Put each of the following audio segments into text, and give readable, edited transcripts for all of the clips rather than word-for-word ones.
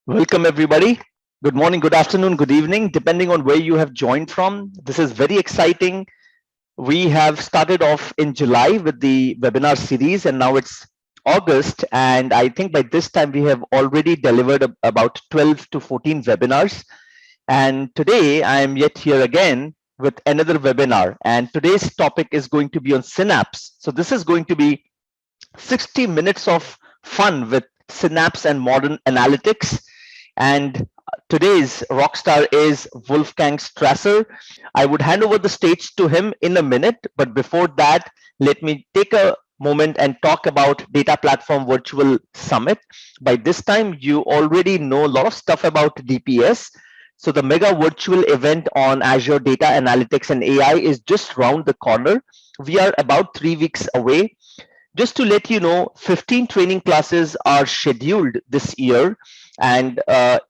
Welcome, everybody. Good morning, good afternoon, good evening, depending on where you have joined from. This is very exciting. We have started off in July with the webinar series, and now it's August. And I think by this time, we have already delivered about 12 to 14 webinars. And today, I am yet here again with another webinar. And today's topic is going to be on Synapse. So this is going to be 60 minutes of fun with Synapse and modern analytics. And today's rockstar is Wolfgang Strasser. I would hand over the stage to him in a minute, but before that, let me take a moment and talk about Data Platform Virtual Summit. By this time, you already know a lot of stuff about DPS. So the mega virtual event on Azure Data Analytics and AI is just round the corner. We are about 3 weeks away. Just to let you know, 15 training classes are scheduled this year, and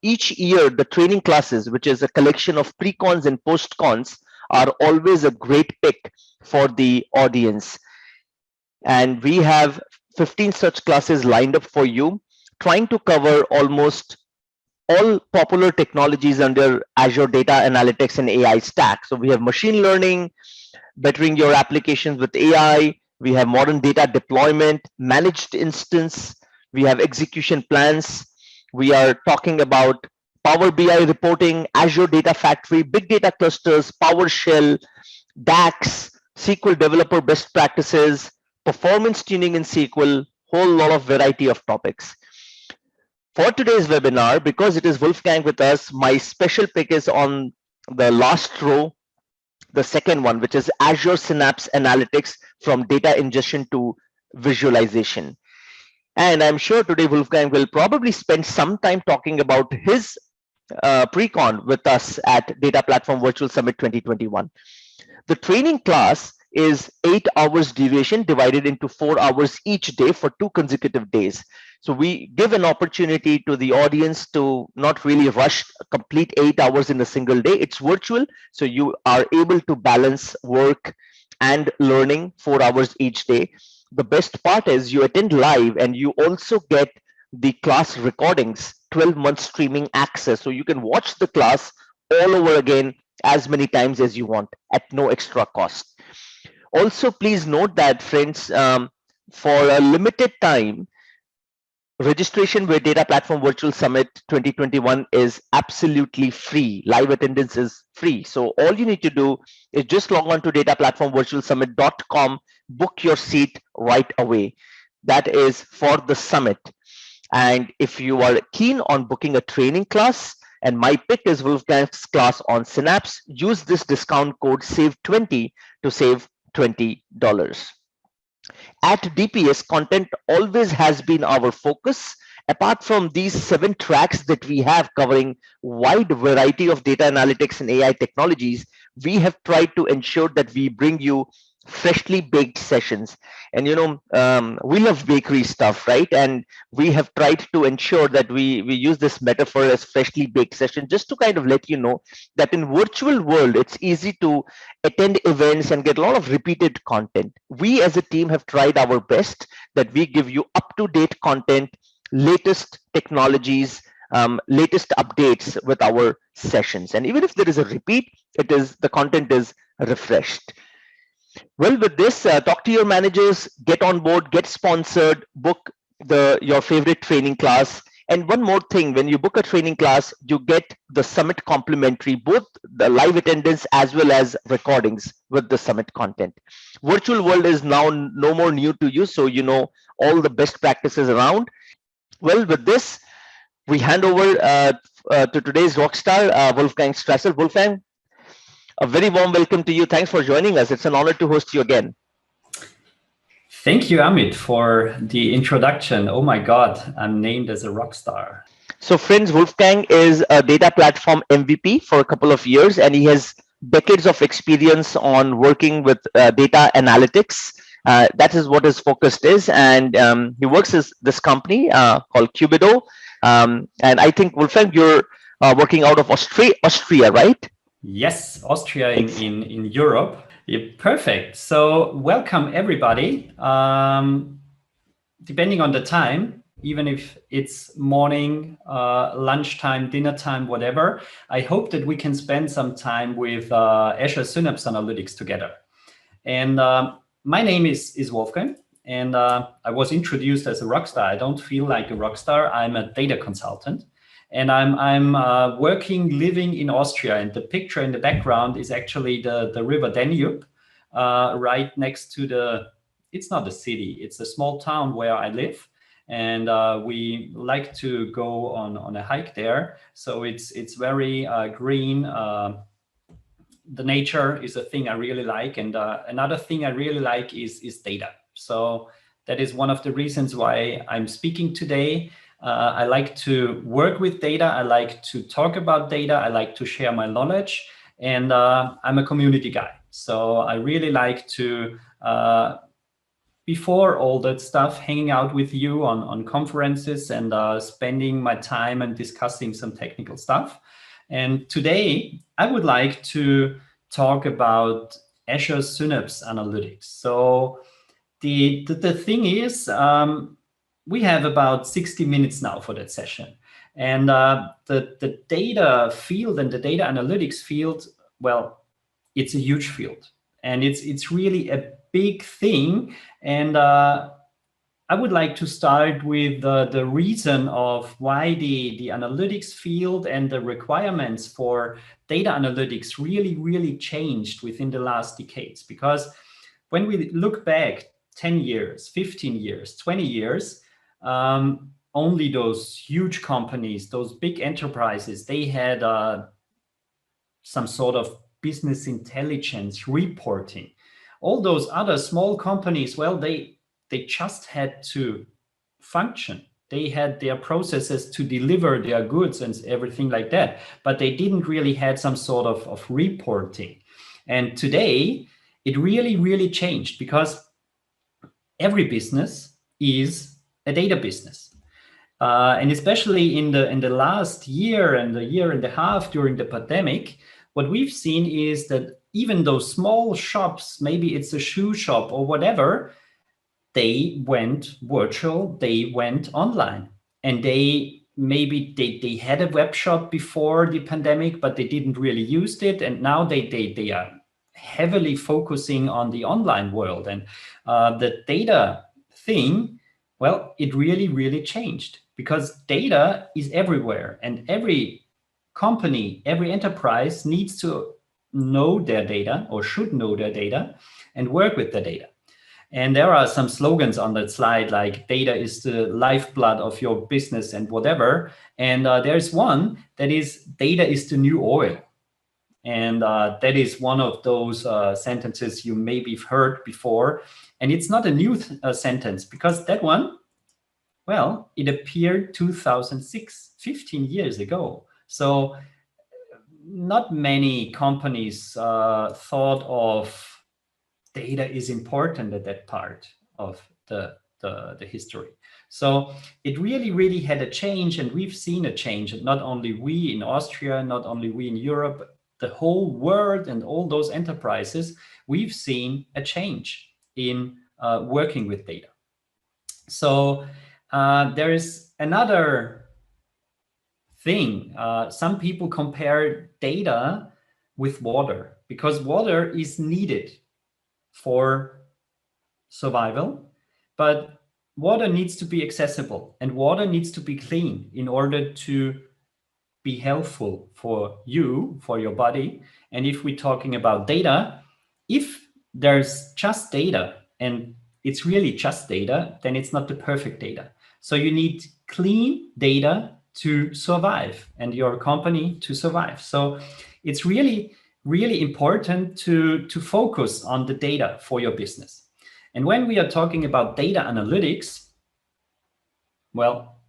each year the training classes, which is a collection of pre-cons and post-cons, are always a great pick for the audience. And we have 15 such classes lined up for you, trying to cover almost all popular technologies under Azure Data Analytics and AI stack. So we have machine learning, bettering your applications with AI. We have modern data deployment, managed instance. We have execution plans. We are talking about Power BI reporting, Azure Data Factory, big data clusters, PowerShell, DAX, SQL developer best practices, performance tuning in SQL, whole lot of variety of topics. For today's webinar, because it is Wolfgang with us, my special pick is on the last row, the second one, which is Azure Synapse Analytics from data ingestion to visualization. And I'm sure today Wolfgang will probably spend some time talking about his pre-con with us at Data Platform Virtual Summit 2021. The training class is 8 hours duration divided into 4 hours each day for 2 consecutive days. So we give an opportunity to the audience to not really rush complete 8 hours in a single day. It's virtual, so you are able to balance work and learning 4 hours each day. The best part is you attend live and you also get the class recordings, 12 months streaming access. So you can watch the class all over again as many times as you want at no extra cost. Also, please note that, friends, for a limited time, registration with Data Platform Virtual Summit 2021 is absolutely free. Live attendance is free. So all you need to do is just log on to dataplatformvirtualsummit.com, book your seat right away. That is for the summit. And if you are keen on booking a training class, and my pick is Wolfgang's class on Synapse, use this discount code SAVE20 to save $20. At DPS, content always has been our focus. Apart from these 7 tracks that we have covering wide variety of data analytics and AI technologies, we have tried to ensure that we bring you freshly baked sessions. And we love bakery stuff, right? And we have tried to ensure that we use this metaphor as freshly baked session, just to kind of let you know that in virtual world it's easy to attend events and get a lot of repeated content. We as a team have tried our best that we give you up-to-date content, latest technologies, latest updates with our sessions. And even if there is a repeat, the content is refreshed. Well, with this, talk to your managers, get on board, get sponsored, book your favorite training class. And one more thing, when you book a training class, you get the summit complimentary, both the live attendance as well as recordings with the summit content. Virtual world is now no more new to you, so you know all the best practices around. Well, with this, we hand over to today's rockstar, Wolfgang Strasser. Wolfgang, a very warm welcome to you. Thanks for joining us. It's an honor to host you again. Thank you, Amit, for the introduction. Oh my God, I'm named as a rock star. So friends, Wolfgang is a data platform MVP for a couple of years, and he has decades of experience on working with data analytics. That is what his focus is. And he works at this company called Cubido. And I think, Wolfgang, you're working out of Austria, right? Yes, Austria in Europe. Yeah, perfect. So welcome everybody. Depending on the time, even if it's morning, lunchtime, dinner time, whatever. I hope that we can spend some time with Azure Synapse Analytics together. And my name is Wolfgang, and I was introduced as a rock star. I don't feel like a rock star. I'm a data consultant, and I'm working, living in Austria. And the picture in the background is actually the river Danube, right next to the. It's not a city. It's a small town where I live, and we like to go on a hike there. So it's very green. The nature is a thing I really like, and another thing I really like is data. So that is one of the reasons why I'm speaking today. I like to work with data. I like to talk about data. I like to share my knowledge, and I'm a community guy. So I really like to, before all that stuff, hanging out with you on conferences and spending my time and discussing some technical stuff. And today I would like to talk about Azure Synapse Analytics. So the thing is, we have about 60 minutes now for that session. And the data field and the data analytics field, well, it's a huge field. And it's really a big thing. And I would like to start with the reason of why the analytics field and the requirements for data analytics really changed within the last decades. Because when we look back 10 years, 15 years, 20 years, only those huge companies, those big enterprises, they had some sort of business intelligence reporting. All those other small companies, well, they just had to function. They had their processes to deliver their goods and everything like that, but they didn't really had some sort of reporting. And today, it really changed, because every business is a data business. And especially in the last year and a year and a half during the pandemic, what we've seen is that even those small shops, maybe it's a shoe shop or whatever, they went virtual, they went online, and they had a web shop before the pandemic, but they didn't really use it, and now they are heavily focusing on the online world. And the data thing, well, it really changed, because data is everywhere, and every company, every enterprise needs to know their data, or should know their data, and work with the data. And there are some slogans on that slide, like data is the lifeblood of your business and whatever. And there's one that is data is the new oil. And that is one of those sentences you maybe have heard before. And it's not a new sentence, because that one, well, it appeared 2006, 15 years ago. So not many companies thought of data is important at that part of the history. So it really had a change, and we've seen a change. And not only we in Austria, not only we in Europe, the whole world and all those enterprises, we've seen a change in working with data. So there is another thing. Some people compare data with water, because water is needed for survival, but water needs to be accessible, and water needs to be clean in order to be helpful for you, for your body. And if we're talking about data, if there's just data and it's really just data, then it's not the perfect data. So you need clean data to survive, and your company to survive. So it's really important to focus on the data for your business. And when we are talking about data analytics, well,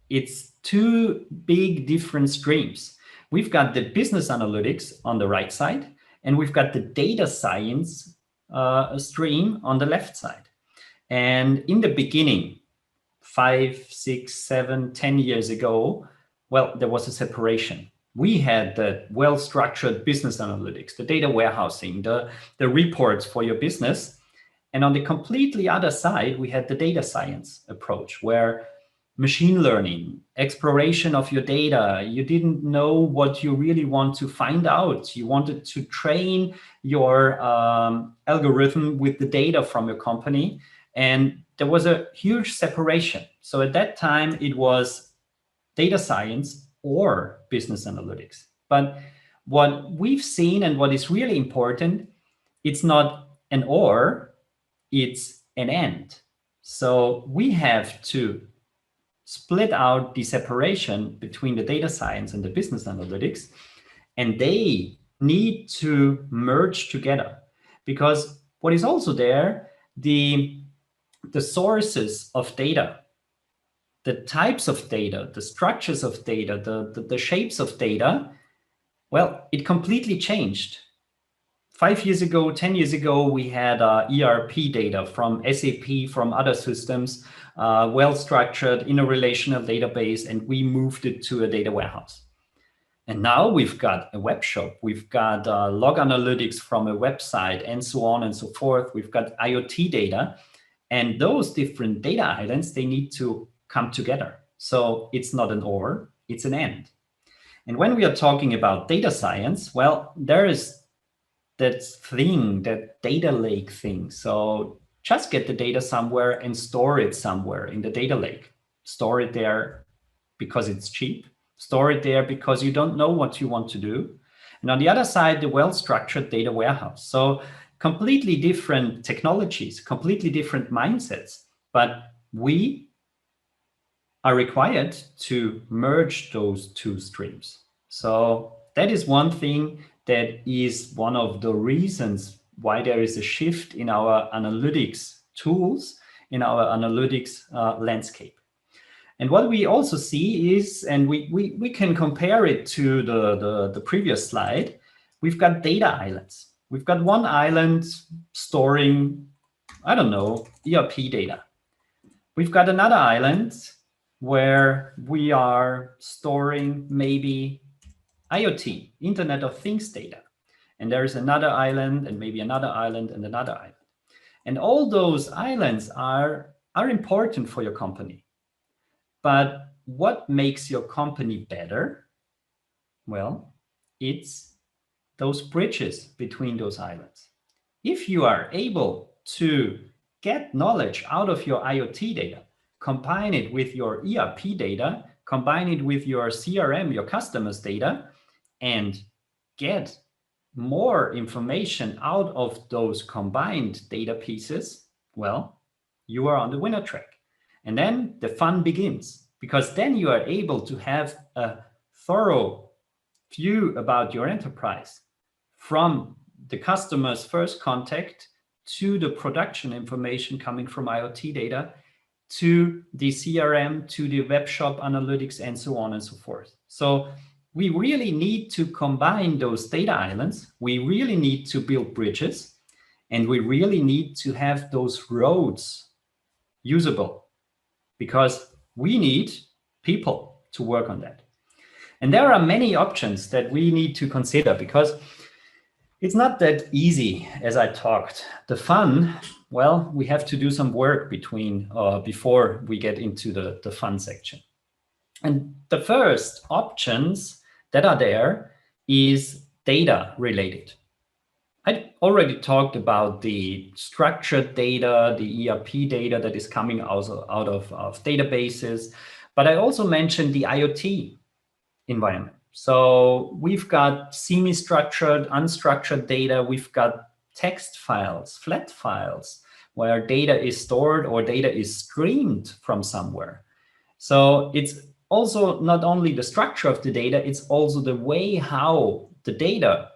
it's two big different streams. We've got the business analytics on the right side, and we've got the data science stream on the left side. And in the beginning, 5, 6, 7, 10 years ago, well, there was a separation. We had the well-structured business analytics, the data warehousing, the reports for your business. And on the completely other side, we had the data science approach, where machine learning, exploration of your data, you didn't know what you really want to find out. You wanted to train your algorithm with the data from your company. And there was a huge separation. So at that time, it was data science or business analytics. But what we've seen and what is really important, it's not an or, it's an and. So we have to split out the separation between the data science and the business analytics, and they need to merge together. Because what is also there, the sources of data, the types of data, the structures of data, the shapes of data, well, it completely changed. 5 years ago, 10 years ago, we had ERP data from SAP, from other systems, well-structured in a relational database, and we moved it to a data warehouse. And now we've got a web shop, we've got log analytics from a website, and so on and so forth. We've got IoT data, and those different data islands, they need to come together. So it's not an or, it's an and. And when we are talking about data science, well, there is that thing, that data lake thing. So just get the data somewhere and store it somewhere in the data lake. Store it there because it's cheap. Store it there because you don't know what you want to do. And on the other side, the well-structured data warehouse. So completely different technologies, completely different mindsets, but we are required to merge those two streams. So that is one thing that is one of the reasons why there is a shift in our analytics tools, in our analytics landscape. And what we also see is, and we can compare it to the previous slide, we've got data islands. We've got one island storing, I don't know, ERP data. We've got another island where we are storing maybe IoT, Internet of Things data. And there is another island and maybe another island and another island. And all those islands are important for your company. But what makes your company better? Well, it's those bridges between those islands. If you are able to get knowledge out of your IoT data, combine it with your ERP data, combine it with your CRM, your customers' data, and get more information out of those combined data pieces, well, you are on the winner track. And then the fun begins, because then you are able to have a thorough view about your enterprise from the customer's first contact to the production information coming from IoT data, to the CRM, to the web shop analytics, and so on and so forth. So we really need to combine those data islands. We really need to build bridges, and we really need to have those roads usable, because we need people to work on that. And there are many options that we need to consider, because it's not that easy as I talked. The fun, well, we have to do some work before we get into the fun section. And the first options that are there is data related. I already talked about the structured data, the ERP data that is coming out of databases, but I also mentioned the IoT environment. So we've got semi-structured, unstructured data. We've got text files, flat files, where data is stored or data is streamed from somewhere. So it's also not only the structure of the data, it's also the way how the data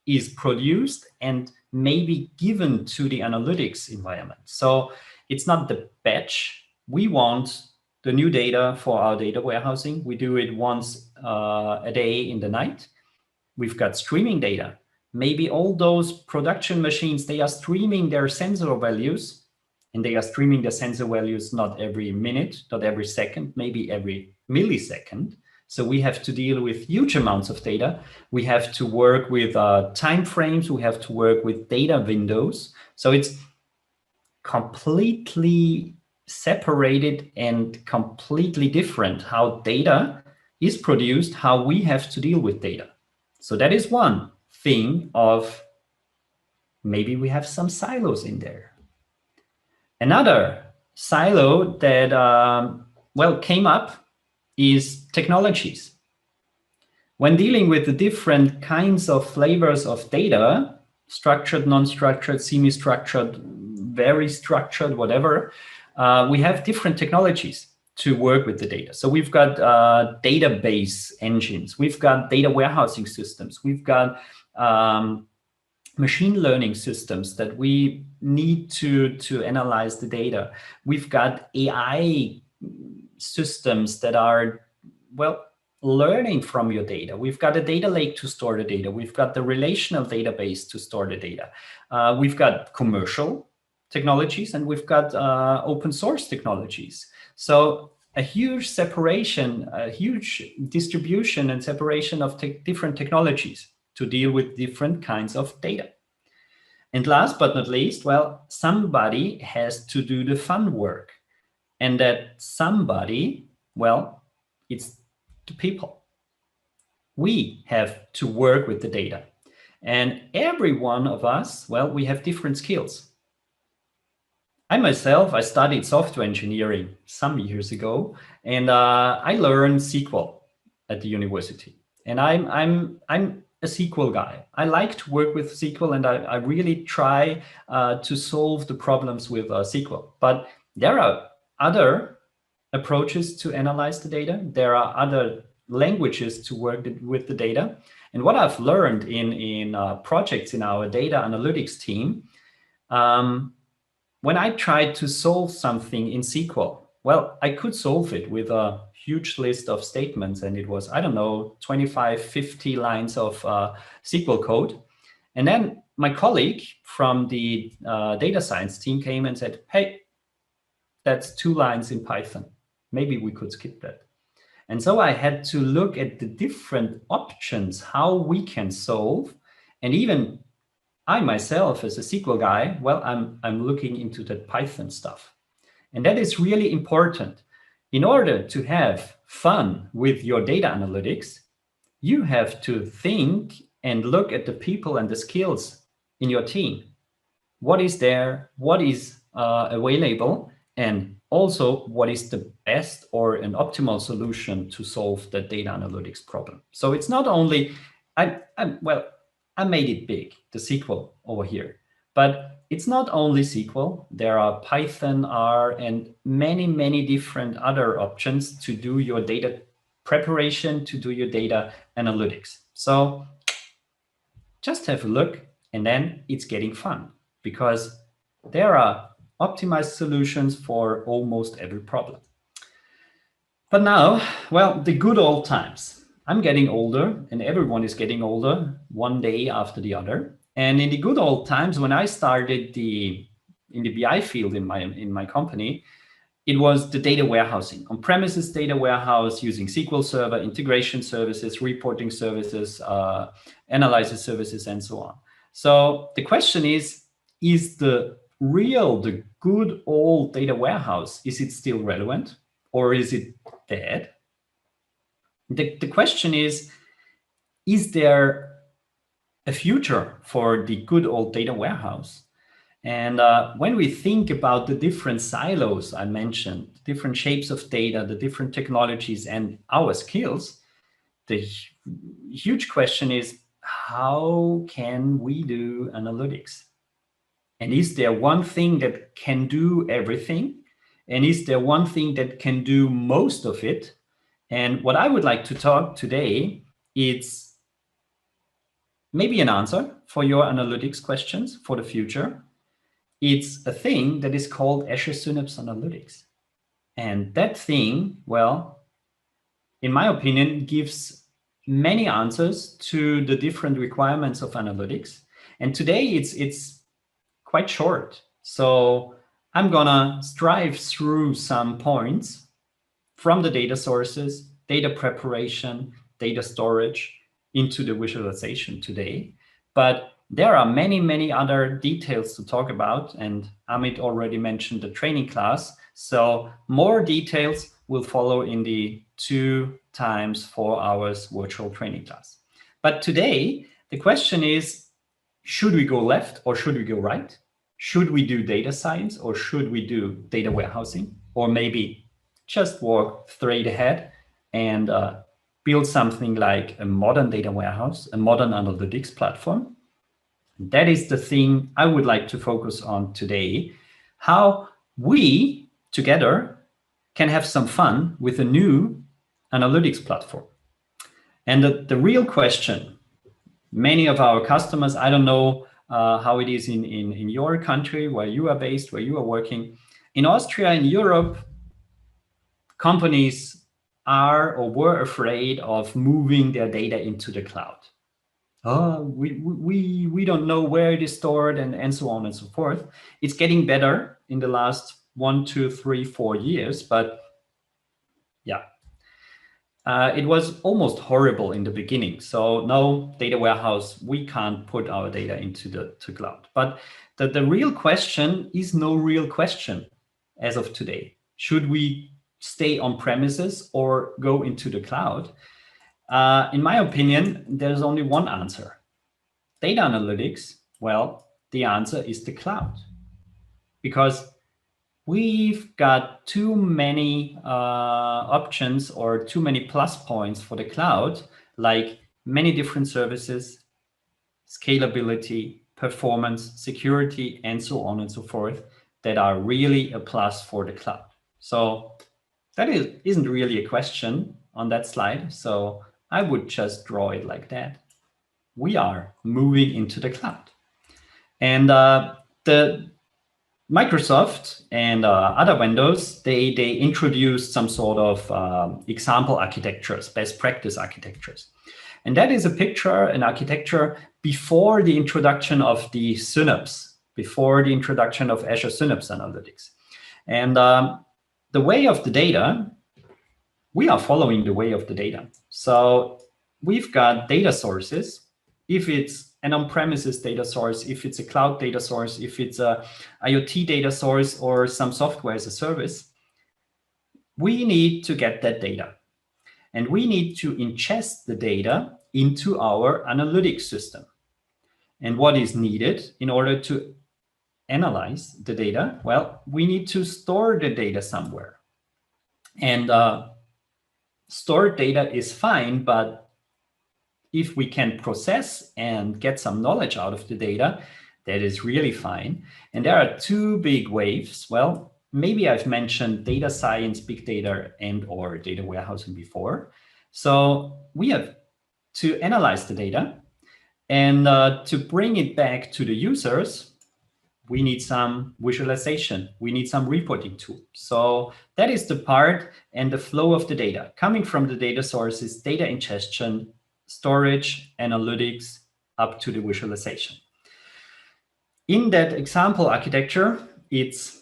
is produced and maybe given to the analytics environment. So it's not the batch. We want the new data for our data warehousing. We do it once a day in the night. We've got streaming data. Maybe all those production machines, they are streaming their sensor values, and they are streaming the sensor values not every minute, not every second, maybe every millisecond. So we have to deal with huge amounts of data. We have to work with time frames. We have to work with data windows. So it's completely separated and completely different how data is produced, how we have to deal with data. So that is one thing of maybe we have some silos in there. Another silo that, well, came up is technologies. When dealing with the different kinds of flavors of data, structured, non-structured, semi-structured, very structured, whatever, we have different technologies to work with the data. So we've got database engines, we've got data warehousing systems, we've got machine learning systems that we need to analyze the data. We've got AI systems that are, well, learning from your data. We've got a data lake to store the data. We've got the relational database to store the data. We've got commercial technologies, and we've got open source technologies. So a huge separation, a huge distribution and separation of different technologies to deal with different kinds of data. And last but not least, well, somebody has to do the fun work. And that somebody, well, it's the people. We have to work with the data. And every one of us, well, we have different skills. I myself, I studied software engineering some years ago, and I learned SQL at the university. And I'm a SQL guy. I like to work with SQL, and I really try to solve the problems with SQL. But there are other approaches to analyze the data. There are other languages to work with the data. And what I've learned in projects in our data analytics team, when I tried to solve something in SQL, well, I could solve it with a huge list of statements, and it was, I don't know, 25, 50 lines of SQL code. And then my colleague from the data science team came and said, hey, that's 2 lines in Python. Maybe we could skip that. And so I had to look at the different options, how we can solve. And even I myself, as a SQL guy, well, I'm looking into that Python stuff. And that is really important. In order to have fun with your data analytics, you have to think and look at the people and the skills in your team. What is there? What is available? And also, what is the best or an optimal solution to solve the data analytics problem? So it's not only, I made it big, the SQL over here, but it's not only SQL. There are Python, R, and many, many different other options to do your data preparation, to do your data analytics. So just have a look, and then it's getting fun, because there are optimized solutions for almost every problem. But now, well, the good old times. I'm getting older, and everyone is getting older, one day after the other. And in the good old times, when I started in the BI field in my company, it was the data warehousing, on-premises data warehouse using SQL Server, integration services, reporting services, analysis services, and so on. So the question is the good old data warehouse, is it still relevant, or is it dead? The question is there a future for the good old data warehouse? And when we think about the different silos I mentioned, different shapes of data, the different technologies, and our skills, the huge question is, how can we do analytics? And is there one thing that can do everything? And is there one thing that can do most of it? And what I would like to talk today is maybe an answer for your analytics questions for the future. It's a thing that is called Azure Synapse Analytics. And that thing, well, in my opinion, gives many answers to the different requirements of analytics. And today it's quite short. So I'm gonna strive through some points from the data sources, data preparation, data storage into the visualization today. But There are many, many other details to talk about, and Amit already mentioned the training class. So more details will follow in the 2 times 4 hours virtual training class. But today, the question is, should we go left or should we go right? Should we do data science or should we do data warehousing? Or maybe just walk straight ahead and build something like a modern data warehouse, a modern analytics platform? That is the thing I would like to focus on today, how we together can have some fun with a new analytics platform. And the real question, many of our customers, I don't know how it is in your country, where you are based, where you are working. In Austria, in Europe, companies are or were afraid of moving their data into the cloud. We don't know where it is stored and so on and so forth. It's getting better in the last 1, 2, 3, 4 years, but yeah, it was almost horrible in the beginning. So no data warehouse, we can't put our data into the cloud. But the real question is no real question as of today. Should we stay on premises or go into the cloud? In my opinion, there's only one answer. Data analytics, well, the answer is the cloud. Because we've got too many options or too many plus points for the cloud, like many different services, scalability, performance, security, and so on and so forth, that are really a plus for the cloud. So that isn't really a question on that slide. So I would just draw it like that. We are moving into the cloud. And the Microsoft and other vendors, they introduced some sort of example architectures, best practice architectures. And that is a picture, an architecture before the introduction of the Synapse, before the introduction of Azure Synapse Analytics. And the way of the data, we are following the way of the data. So we've got data sources. If it's an on-premises data source, if it's a cloud data source, if it's a IoT data source or some software as a service, we need to get that data. And we need to ingest the data into our analytics system. And what is needed in order to analyze the data? Well, we need to store the data somewhere. And stored data is fine, but if we can process and get some knowledge out of the data, that is really fine. And there are 2 big waves. Well, maybe I've mentioned data science, big data, and or data warehousing before. So we have to analyze the data, and to bring it back to the users, we need some visualization. We need some reporting tool. So that is the part and the flow of the data coming from the data sources, data ingestion, storage, analytics, up to the visualization. In that example architecture, it's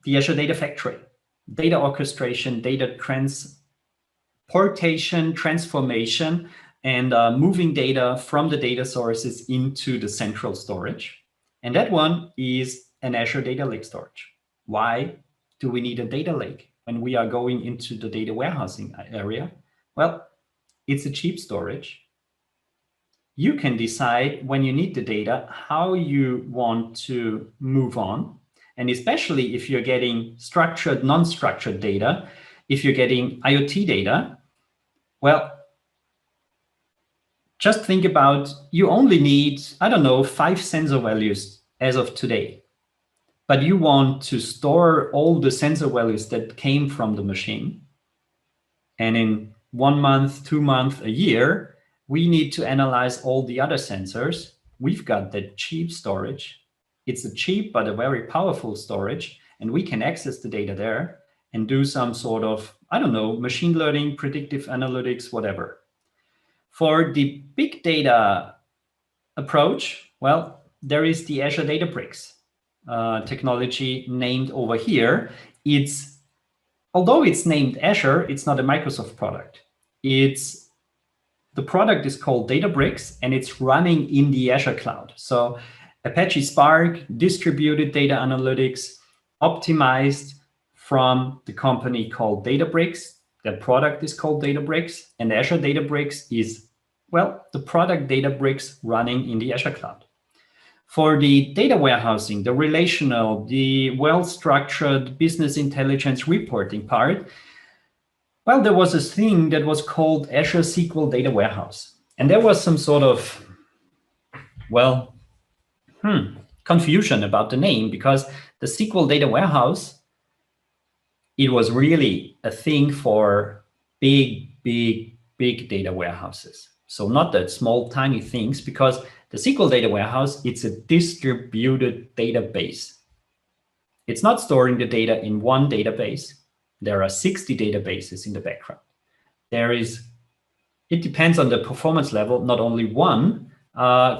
the Azure Data Factory, data orchestration, data transportation, transformation, and moving data from the data sources into the central storage. And that one is an Azure Data Lake storage. Why do we need a data lake when we are going into the data warehousing area? Well, it's a cheap storage. You can decide when you need the data, how you want to move on. And especially if you're getting structured, non-structured data, if you're getting IoT data, well, just think about, you only need, I don't know, 5 sensor values as of today. But you want to store all the sensor values that came from the machine. And in 1 month, 2 months, a year, we need to analyze all the other sensors. We've got that cheap storage. It's a cheap but a very powerful storage. And we can access the data there and do some sort of, I don't know, machine learning, predictive analytics, whatever. For the big data approach, well, there is the Azure Databricks technology named over here. Although it's named Azure, it's not a Microsoft product. It's the product is called Databricks, and it's running in the Azure cloud. So Apache Spark, distributed data analytics, optimized from the company called Databricks. That product is called Databricks, and Azure Databricks is, well, the product Databricks running in the Azure cloud. For the data warehousing, the relational, the well-structured business intelligence reporting part, well, there was a thing that was called Azure SQL Data Warehouse. And there was some sort of, well, confusion about the name, because the SQL Data Warehouse, it was really a thing for big data warehouses. So not that small, tiny things, because the SQL Data Warehouse, it's a distributed database. It's not storing the data in one database. There are 60 databases in the background. It depends on the performance level, not only one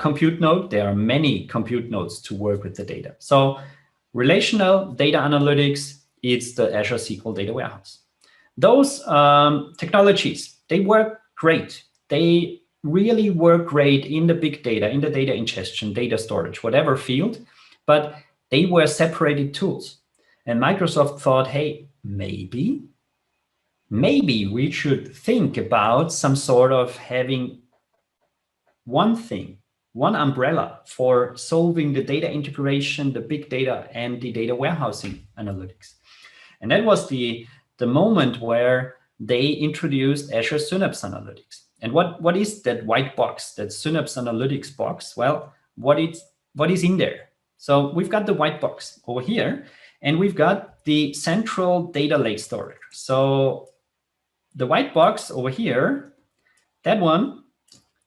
compute node, there are many compute nodes to work with the data. So relational data analytics, it's the Azure SQL Data Warehouse. Those technologies, they work great. They really work great in the big data, in the data ingestion, data storage, whatever field, but they were separated tools. And Microsoft thought, hey, maybe we should think about some sort of having one thing, one umbrella for solving the data integration, the big data, and the data warehousing analytics. And that was the moment where they introduced Azure Synapse Analytics. And what is that white box, that Synapse Analytics box? Well, what is in there? So we've got the white box over here, and we've got the central data lake storage. So the white box over here, that one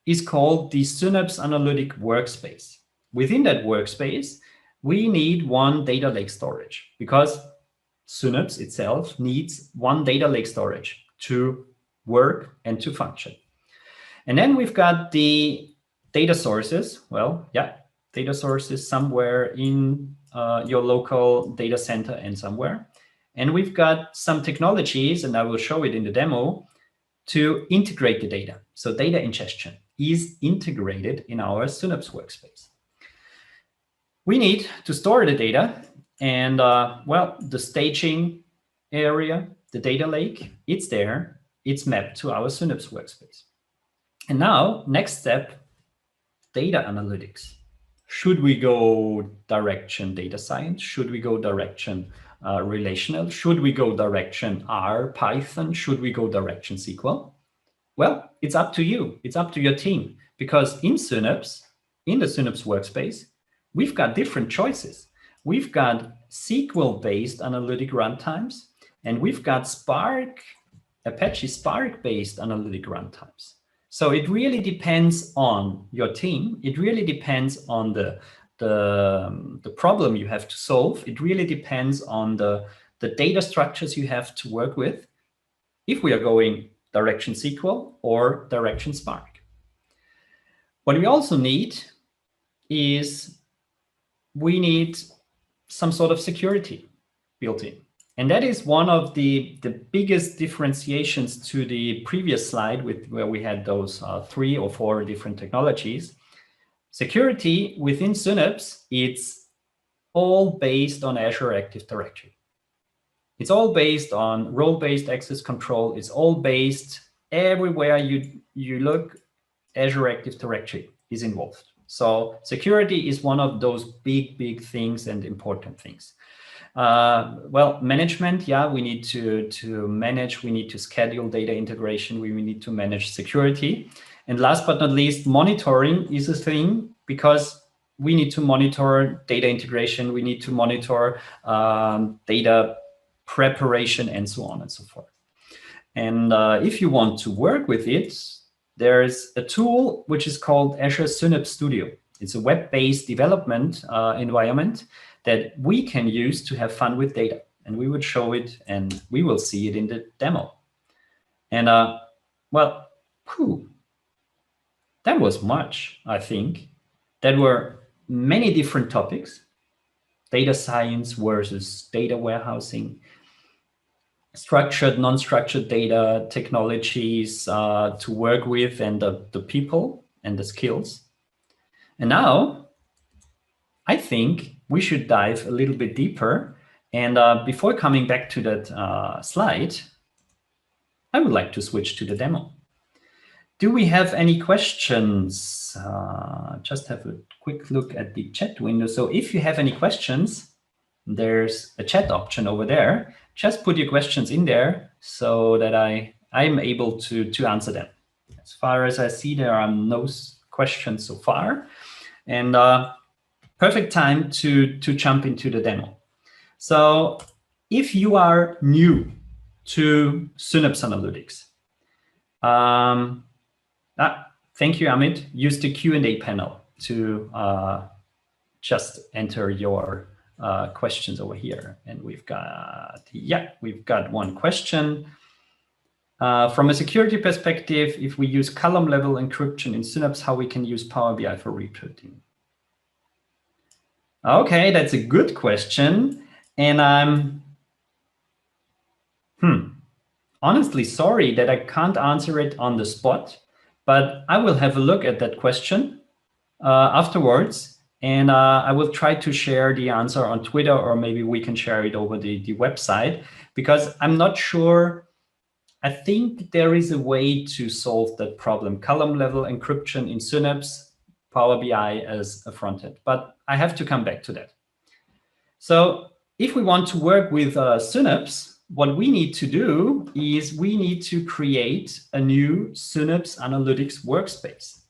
is called the Synapse Analytic Workspace. Within that workspace, we need one data lake storage, because Synapse itself needs one data lake storage to work and to function. And then we've got the data sources. Well, yeah, data sources somewhere in your local data center and somewhere. And we've got some technologies, and I will show it in the demo, to integrate the data. So data ingestion is integrated in our Synapse workspace. We need to store the data, and well, the staging area, the data lake, it's there. It's mapped to our Synapse workspace. And now, next step, data analytics. Should we go direction data science? Should we go direction relational? Should we go direction R, Python? Should we go direction SQL? Well, it's up to you. It's up to your team. Because in Synapse, in the Synapse workspace, we've got different choices. We've got SQL-based analytic runtimes, and we've got Spark, Apache Spark-based analytic runtimes. So it really depends on your team. It really depends on the problem you have to solve. It really depends on the data structures you have to work with, if we are going direction SQL or direction Spark. What we also need is we need some sort of security built in. And that is one of the biggest differentiations to the previous slide where we had those 3 or 4 different technologies. Security within Synapse, it's all based on Azure Active Directory. It's all based on role-based access control. It's all based everywhere you look, Azure Active Directory is involved. So security is one of those big things and important things. Well, management, yeah, we need to manage, we need to schedule data integration, we need to manage security. And last but not least, monitoring is a thing, because we need to monitor data integration, we need to monitor data preparation, and so on and so forth. And if you want to work with it, there's a tool which is called Azure Synapse Studio. It's a web-based development environment that we can use to have fun with data. And we would show it, and we will see it in the demo. And well, that was much, I think. There were many different topics, data science versus data warehousing. structured, non-structured data, technologies to work with, and the people and the skills. And now I think we should dive a little bit deeper. And before coming back to that slide, I would like to switch to the demo. Do we have any questions? Just have a quick look at the chat window. So if you have any questions, there's a chat option over there. Just put your questions in there so that I'm able to answer them. As far as I see, there are no questions so far. And perfect time to jump into the demo. So if you are new to Synapse Analytics, thank you, Amit. Use the Q&A panel to just enter your questions over here. And we've got one question. From a security perspective, if we use column level encryption in Synapse, how we can use Power BI for reporting? Okay, that's a good question. And I'm honestly sorry that I can't answer it on the spot, but I will have a look at that question afterwards. And I will try to share the answer on Twitter, or maybe we can share it over the website, because I'm not sure. I think there is a way to solve that problem. Column level encryption in Synapse, Power BI as a front end, but I have to come back to that. So if we want to work with Synapse, what we need to do is we need to create a new Synapse Analytics workspace.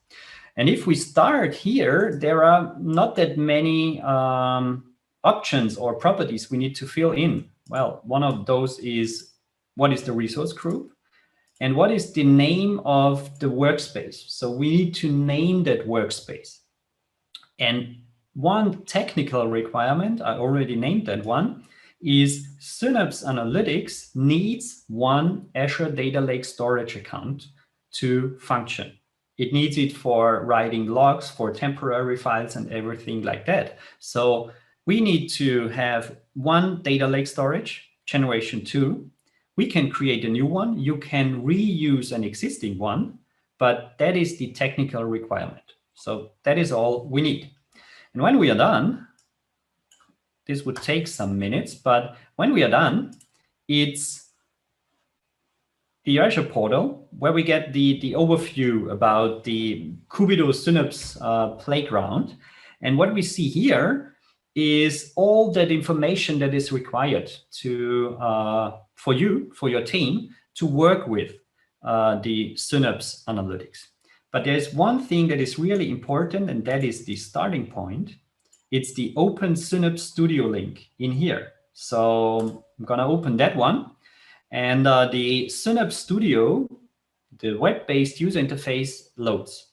And if we start here, there are not that many options or properties we need to fill in. Well, one of those is, what is the resource group? And what is the name of the workspace? So we need to name that workspace. And one technical requirement, I already named that one, is Synapse Analytics needs one Azure Data Lake storage account to function. It needs it for writing logs, for temporary files and everything like that. So we need to have one data lake storage, generation 2. We can create a new one. You can reuse an existing one, but that is the technical requirement. So that is all we need. And when we are done, this would take some minutes, but when we are done, it's the Azure portal where we get the overview about the Kubito Synapse playground. And what we see here is all that information that is required to for your team to work with the Synapse Analytics. But there's one thing that is really important, and that is the starting point. It's the Open Synapse Studio link in here. So I'm going to open that one. And the Synapse Studio, the web-based user interface, loads.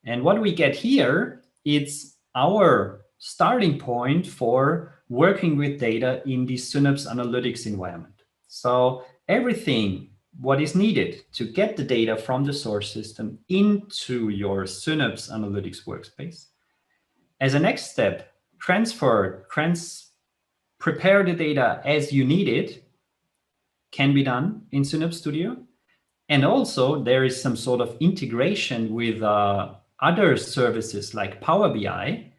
And what we get here, it's our starting point for working with data in the Synapse Analytics environment. So everything what is needed to get the data from the source system into your Synapse Analytics workspace. As a next step, prepare the data as you need it, can be done in Synapse Studio. And also there is some sort of integration with other services like Power BI,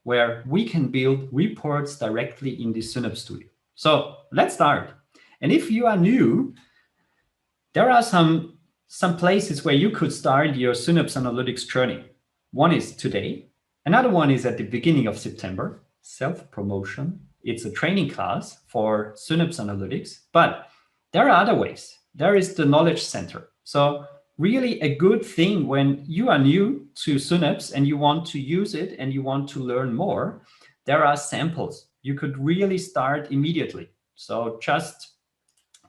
where we can build reports directly in the Synapse Studio. So let's start. And if you are new, there are some places where you could start your Synapse Analytics journey. One is today. Another one is at the beginning of September, self-promotion. It's a training class for Synapse Analytics, but there are other ways. There is the Knowledge Center. So really a good thing when you are new to Synapse and you want to use it and you want to learn more, there are samples. You could really start immediately. So just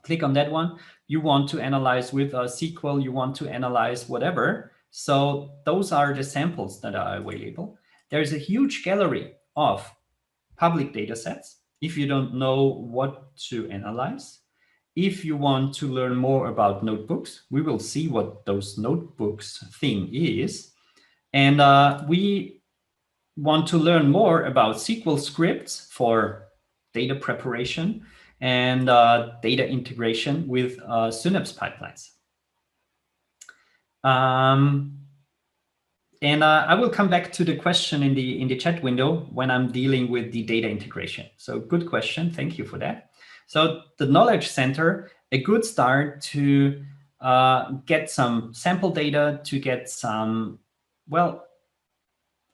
click on that one. You want to analyze with SQL, you want to analyze whatever. So those are the samples that are available. There's a huge gallery of public data sets if you don't know what to analyze. If you want to learn more about notebooks, we will see what those notebooks thing is. And we want to learn more about SQL scripts for data preparation. and data integration with Synapse pipelines. And I will come back to the question in the chat window when I'm dealing with the data integration. So good question, thank you for that. So the Knowledge Center, a good start to get some sample data, to get some, well,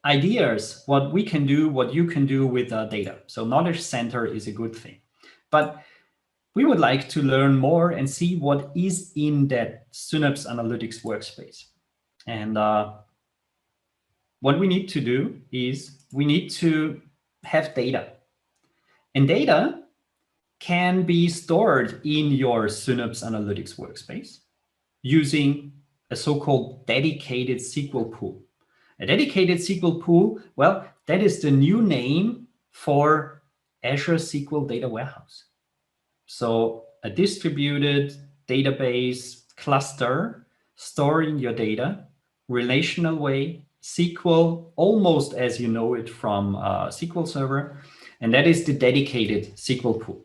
ideas, what we can do, what you can do with data. So Knowledge Center is a good thing. But we would like to learn more and see what is in that Synapse Analytics workspace. And what we need to do is we need to have data. And data can be stored in your Synapse Analytics workspace using a so-called dedicated SQL pool. A dedicated SQL pool, well, that is the new name for Azure SQL Data Warehouse. So a distributed database cluster storing your data, relational way, SQL, almost as you know it from SQL Server, and that is the dedicated SQL pool.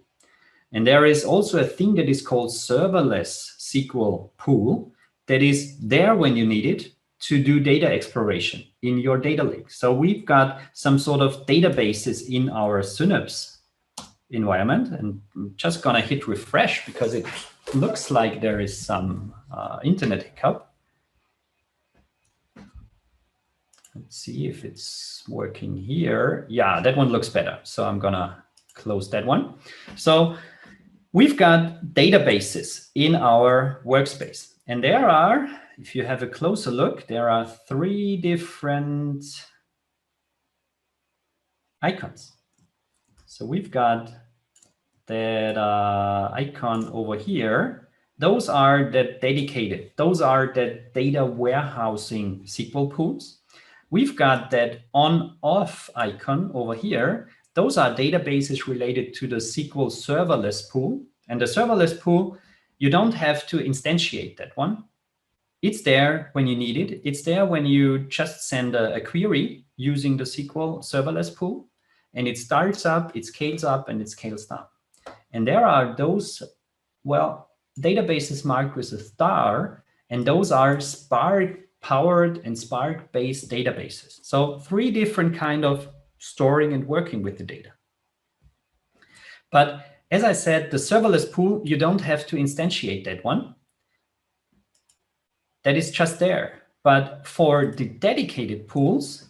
And there is also a thing that is called serverless SQL pool that is there when you need it to do data exploration in your data lake. So we've got some sort of databases in our Synapse environment, and I'm just gonna hit refresh because it looks like there is some internet hiccup. Let's see if it's working here. Yeah, that one looks better. So I'm gonna close that one. So we've got databases in our workspace, and there are, if you have a closer look, there are 3 different icons. So we've got that icon over here. Those are the dedicated, those are the data warehousing SQL pools. We've got that on-off icon over here. Those are databases related to the SQL serverless pool. And the serverless pool, you don't have to instantiate that one. It's there when you need it. It's there when you just send a query using the SQL serverless pool. And it starts up, it scales up, and it scales down. And there are those, well, databases marked with a star, and those are Spark-powered and Spark-based databases. So 3 different kind of storing and working with the data. But as I said, the serverless pool, you don't have to instantiate that one. That is just there. But for the dedicated pools,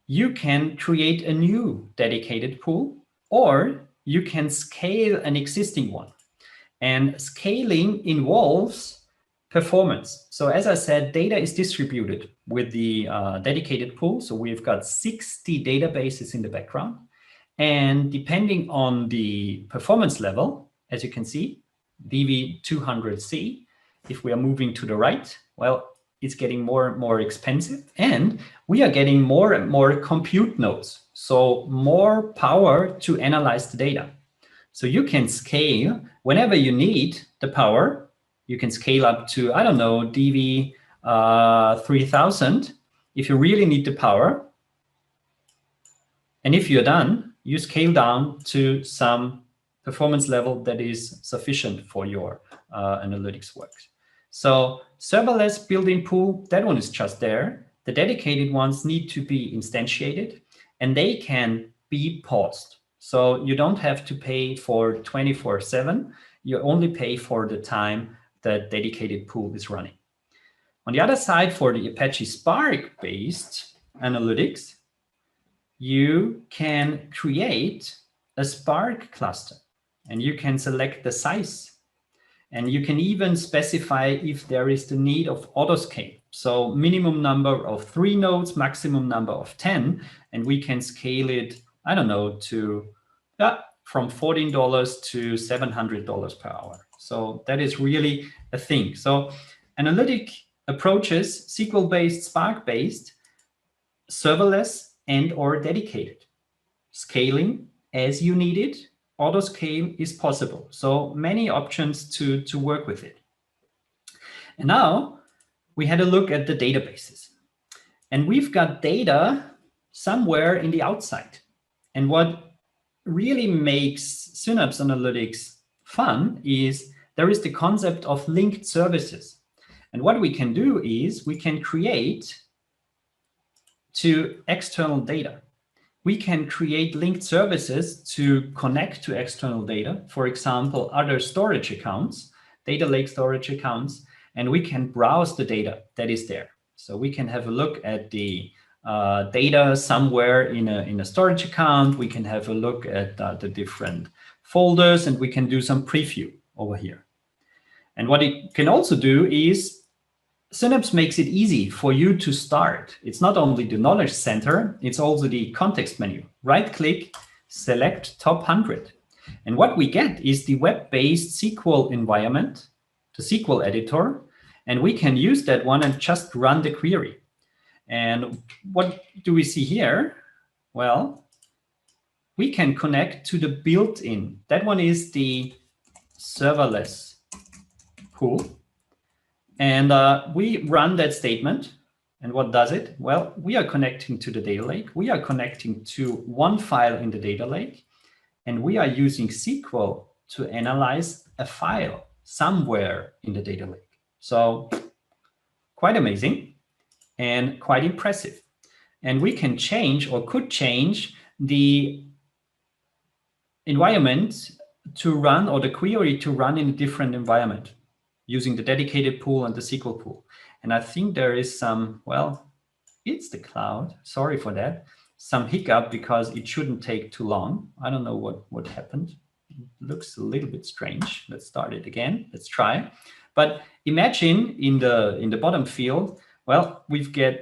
you can create a new dedicated pool, or you can scale an existing one. And scaling involves performance. So as I said, data is distributed with the dedicated pool. So we've got 60 databases in the background. And depending on the performance level, as you can see, DV200C, if we are moving to the right, well, it's getting more and more expensive. And we are getting more and more compute nodes. So more power to analyze the data. So you can scale whenever you need the power. You can scale up to, I don't know, DV 3000 if you really need the power. And if you're done, you scale down to some performance level that is sufficient for your analytics work. So serverless built-in pool, that one is just there. The dedicated ones need to be instantiated, and they can be paused. So you don't have to pay for 24/7. You only pay for the time that dedicated pool is running. On the other side, for the Apache Spark-based analytics, you can create a Spark cluster, and you can select the size. And you can even specify if there is the need of autoscale. So minimum number of 3 nodes, maximum number of 10, and we can scale it, I don't know, to from $14 to $700 per hour. So that is really a thing. So analytic approaches, SQL-based, Spark-based, serverless and or dedicated. Scaling as you need it. Auto scale is possible. So many options to work with it. And now we had a look at the databases. And we've got data somewhere in the outside. And what really makes Synapse Analytics fun is there is the concept of linked services. And what we can do is we can create to external data. We can create linked services to connect to external data, for example, other storage accounts, data lake storage accounts, and we can browse the data that is there. So we can have a look at the data somewhere in a storage account. We can have a look at the different folders, and we can do some preview over here. And what it can also do is Synapse makes it easy for you to start. It's not only the knowledge center, it's also the context menu. Right-click, select top 100. And what we get is the web-based SQL environment, the SQL Editor, and we can use that one and just run the query. And what do we see here? Well, we can connect to the built-in. That one is the serverless pool. And we run that statement. And what does it? Well, we are connecting to the data lake. We are connecting to one file in the data lake. And we are using SQL to analyze a file somewhere in the data lake. So quite amazing and quite impressive. And we can change or could change the environment to run or the query to run in a different environment using the dedicated pool and the SQL pool. And I think there is some, well, it's the cloud. Sorry for that. Some hiccup because it shouldn't take too long. I don't know what happened. It looks a little bit strange. Let's start it again. Let's try. But imagine in the bottom field, well, we've got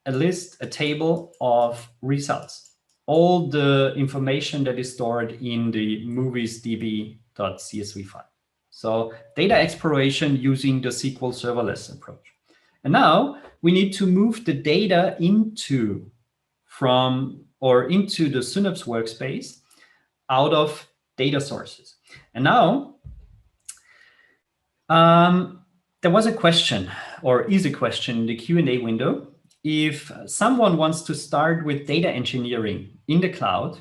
a list, a table of results. All the information that is stored in the moviesdb.csv file. So data exploration using the SQL serverless approach. And now we need to move the data into the Synapse workspace out of data sources. And now there was a question, or is a question in the Q&A window. If someone wants to start with data engineering in the cloud,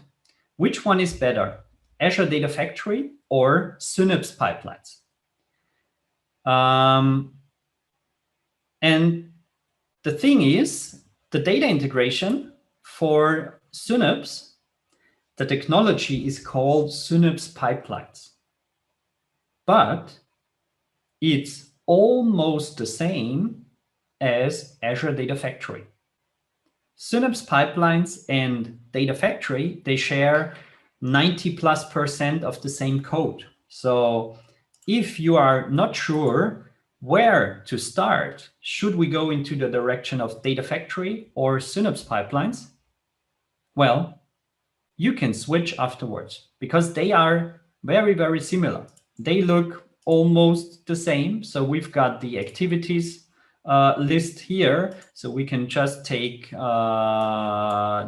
which one is better, Azure Data Factory or Synapse pipelines? And the thing is, the data integration for Synapse, the technology is called Synapse pipelines. But it's almost the same as Azure Data Factory. Synapse pipelines and Data Factory, they share 90+% of the same code. So if you are not sure where to start, should we go into the direction of Data Factory or Synapse pipelines? Well, you can switch afterwards because they are very, very similar. They look almost the same. So we've got the activities list here. So we can just take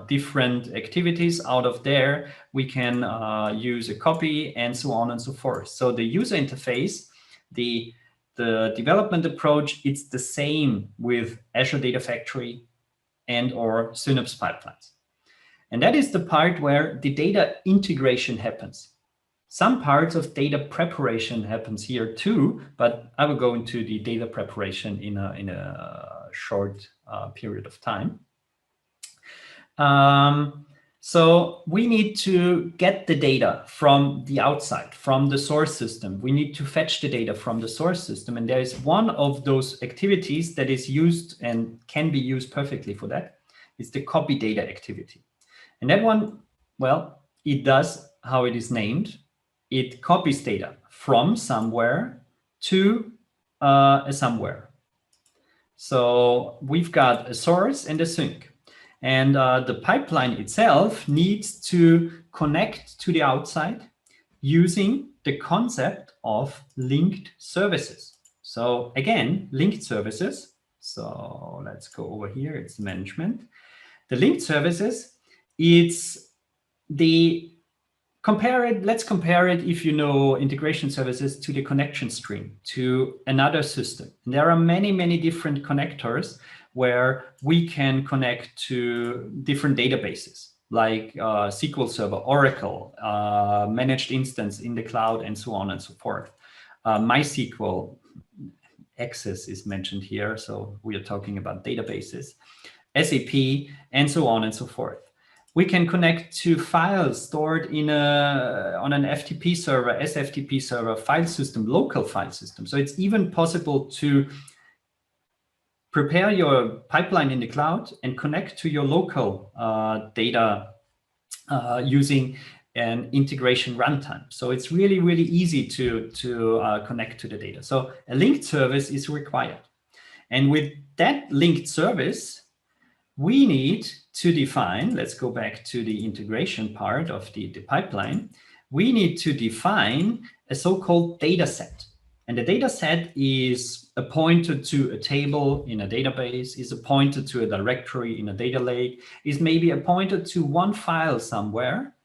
different activities out of there. We can use a copy and so on and so forth. So the user interface, the development approach, it's the same with Azure Data Factory and or Synapse pipelines. And that is the part where the data integration happens. Some parts of data preparation happens here too, but I will go into the data preparation in a short period of time. So we need to get the data from the outside, from the source system. We need to fetch the data from the source system. And there is one of those activities that is used and can be used perfectly for that. It's the copy data activity. And that one, well, it does how it is named. It copies data from somewhere to a somewhere. So we've got a source and a sink. And the pipeline itself needs to connect to the outside using the concept of linked services. So again, linked services. So let's go over here. It's management. The linked services, it's the let's compare it, if you know integration services, to the connection stream, to another system. And there are many, many different connectors where we can connect to different databases. like SQL Server, Oracle, managed instance in the cloud, and so on and so forth. MySQL, Access is mentioned here, so we are talking about databases, SAP, and so on and so forth. We can connect to files stored on an FTP server, SFTP server, file system, local file system. So it's even possible to prepare your pipeline in the cloud and connect to your local data using an integration runtime. So it's really, really easy to connect to the data. So a linked service is required. And with that linked service, we need to define, let's go back to the integration part of the pipeline. We need to define a so-called data set. And the data set is appointed to a table in a database, is appointed to a directory in a data lake, is maybe appointed to one file somewhere.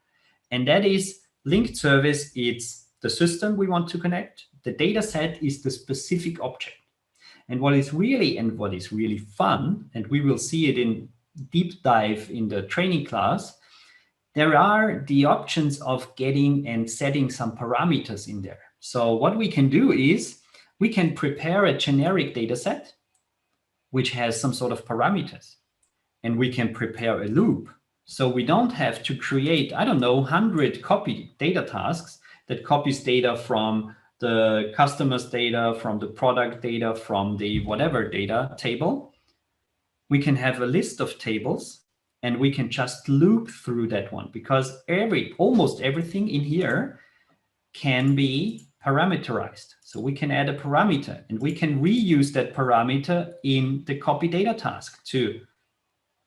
And that is linked service. It's the system we want to connect. The data set is the specific object. And what is really fun, and we will see it in deep dive in the training class, there are the options of getting and setting some parameters in there. So what we can do is we can prepare a generic data set which has some sort of parameters, and we can prepare a loop. So we don't have to create, 100 copy data tasks that copies data from the customer's data, from the product data, from the whatever data table. We can have a list of tables and we can just loop through that one, because almost everything in here can be parameterized. So we can add a parameter and we can reuse that parameter in the copy data task to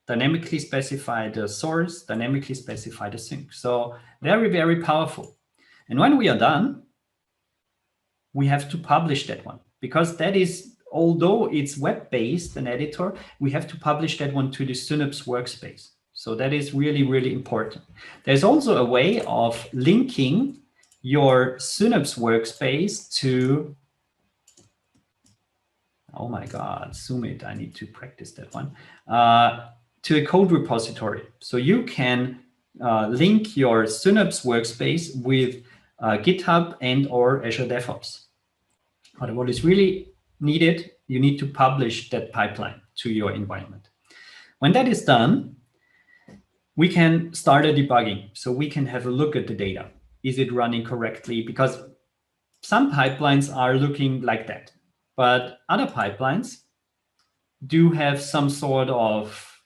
dynamically specify the source, dynamically specify the sync. So very, very powerful. And when we are done, we have to publish that one, because that is, although it's web-based, an editor, we have to publish that one to the Synapse workspace. So that is really, really important. There's also a way of linking your Synapse workspace to, oh my God, zoom it, I need to practice that one, to a code repository. So you can link your Synapse workspace with GitHub and or Azure DevOps. But what is really needed, you need to publish that pipeline to your environment. When that is done, we can start a debugging. So we can have a look at the data. Is it running correctly? Because some pipelines are looking like that, but other pipelines do have some sort of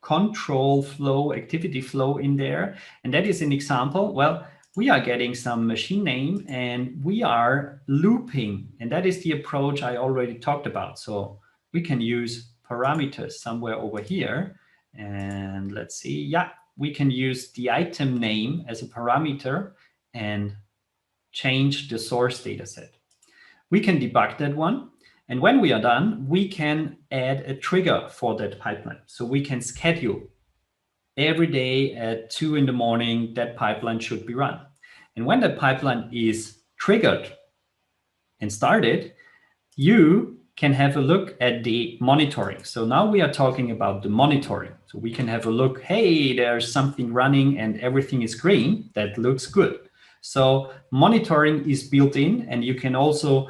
control flow, activity flow in there. And that is an example. Well, we are getting some machine name and we are looping. And that is the approach I already talked about. So we can use parameters somewhere over here. And let's see, yeah, we can use the item name as a parameter and change the source data set. We can debug that one. And when we are done, we can add a trigger for that pipeline. So we can schedule every day at 2 in the morning, that pipeline should be run. And when that pipeline is triggered and started, you can have a look at the monitoring. So now we are talking about the monitoring. So we can have a look, hey, there's something running and everything is green. That looks good. So monitoring is built in, and you can also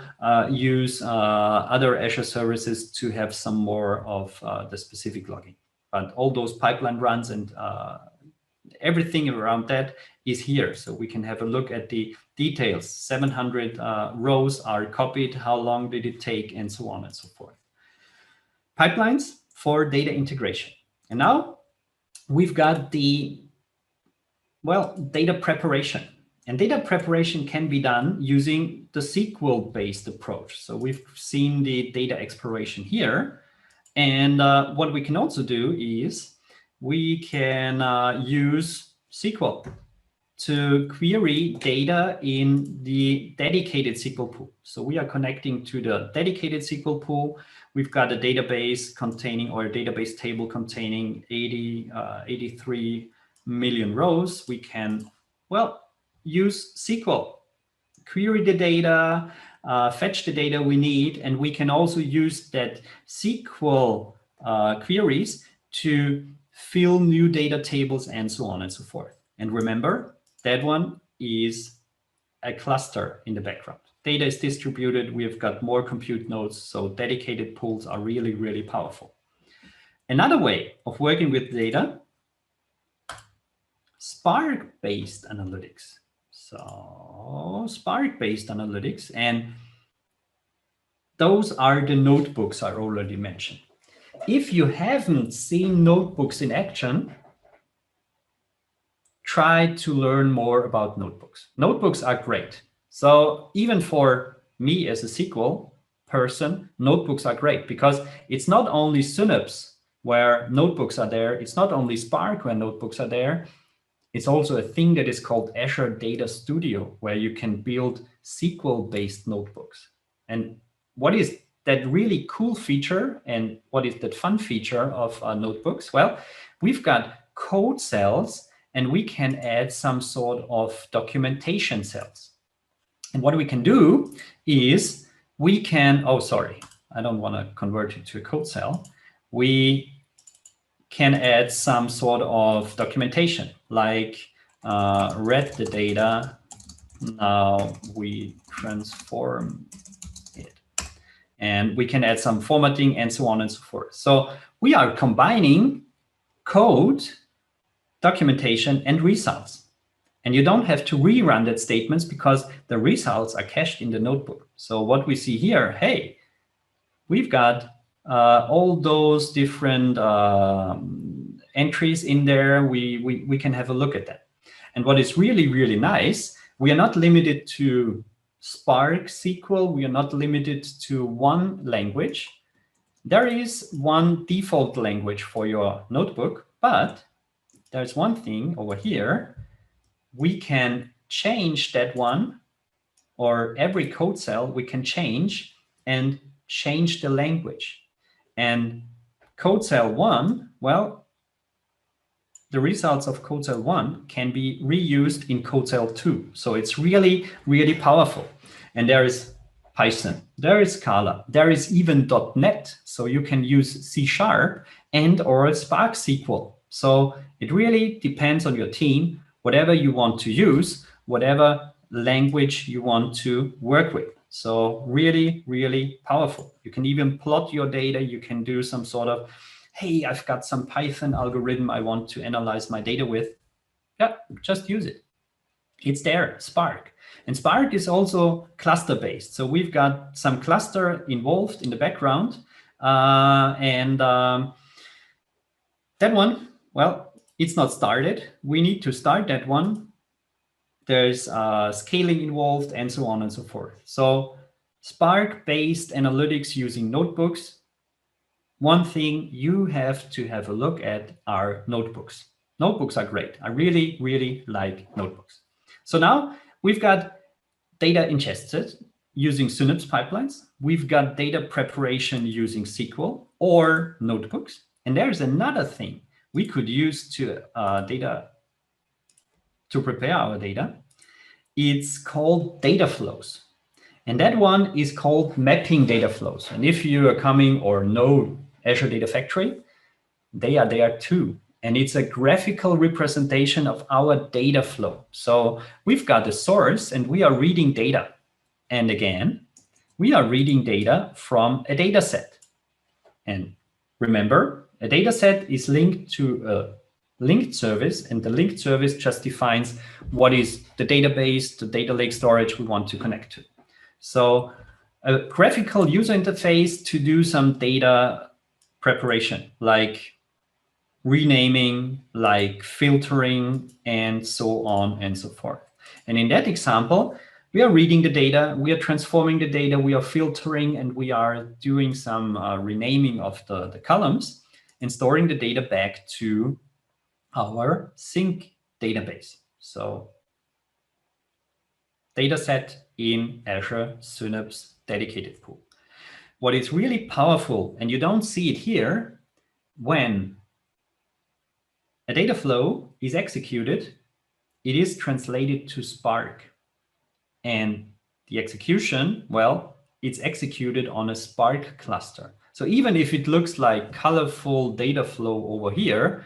use other Azure services to have some more of the specific logging. But all those pipeline runs and everything around that is here. So we can have a look at the details. 700 rows are copied. How long did it take? And so on and so forth. Pipelines for data integration. And now we've got the, well, data preparation. And data preparation can be done using the SQL-based approach. So we've seen the data exploration here. And what we can also do is we can use SQL to query data in the dedicated SQL pool. So we are connecting to the dedicated SQL pool. We've got a database containing, or a database table containing 83 million rows. We can, well, use SQL, query the data, fetch the data we need, and we can also use that SQL queries to fill new data tables, and so on and so forth. And remember, that one is a cluster in the background. Data is distributed. We've got more compute nodes, so dedicated pools are really, really powerful. Another way of working with data, Spark-based analytics. So Spark-based analytics, and those are the notebooks I already mentioned. If you haven't seen notebooks in action, try to learn more about notebooks. Notebooks are great. So even for me as a SQL person, notebooks are great because it's not only Synapse where notebooks are there. It's not only Spark where notebooks are there. It's also a thing that is called Azure Data Studio, where you can build SQL-based notebooks. And what is that really cool feature and what is that fun feature of notebooks? Well, we've got code cells and we can add some sort of documentation cells. And what we can do is we can, oh, sorry, I don't want to convert it to a code cell. We can add some sort of documentation like read the data, now we transform it. And we can add some formatting and so on and so forth. So we are combining code, documentation, and results. And you don't have to rerun that statements because the results are cached in the notebook. So what we see here, hey, we've got all those different entries in there. We can have a look at that. And what is really, really nice, we are not limited to Spark SQL. We are not limited to one language. There is one default language for your notebook, but there's one thing over here. We can change that one, or every code cell we can change and change the language. And code cell 1, well, the results of code cell 1 can be reused in code cell 2. So it's really, really powerful. And there is Python, there is Scala, there is even .NET. So you can use C# and or Spark SQL. So it really depends on your team, whatever you want to use, whatever language you want to work with. So really, really powerful. You can even plot your data. You can do some sort of, hey, I've got some Python algorithm I want to analyze my data with. Yeah, just use it. It's there, Spark. And Spark is also cluster-based. So we've got some cluster involved in the background. That one, well, it's not started. We need to start that one. There's scaling involved and so on and so forth. So Spark-based analytics using notebooks. One thing you have to have a look at are notebooks. Notebooks are great. I really, really like notebooks. So now we've got data ingested using Synapse pipelines. We've got data preparation using SQL or notebooks. And there's another thing we could use to prepare our data. It's called data flows. And that one is called mapping data flows. And if you are coming or know Azure Data Factory, they are there too. And it's a graphical representation of our data flow. So we've got the source and we are reading data. And again, we are reading data from a data set. And remember, a data set is linked to a linked service, and the linked service just defines what is the database, the data lake storage we want to connect to. So a graphical user interface to do some data preparation, like renaming, like filtering, and so on and so forth. And in that example, we are reading the data, we are transforming the data, we are filtering, and we are doing some renaming of the columns and storing the data back to our sync database. So data set in Azure Synapse dedicated pool. What is really powerful, and you don't see it here, when a data flow is executed, it is translated to Spark. And the execution, well, it's executed on a Spark cluster. So even if it looks like colorful data flow over here,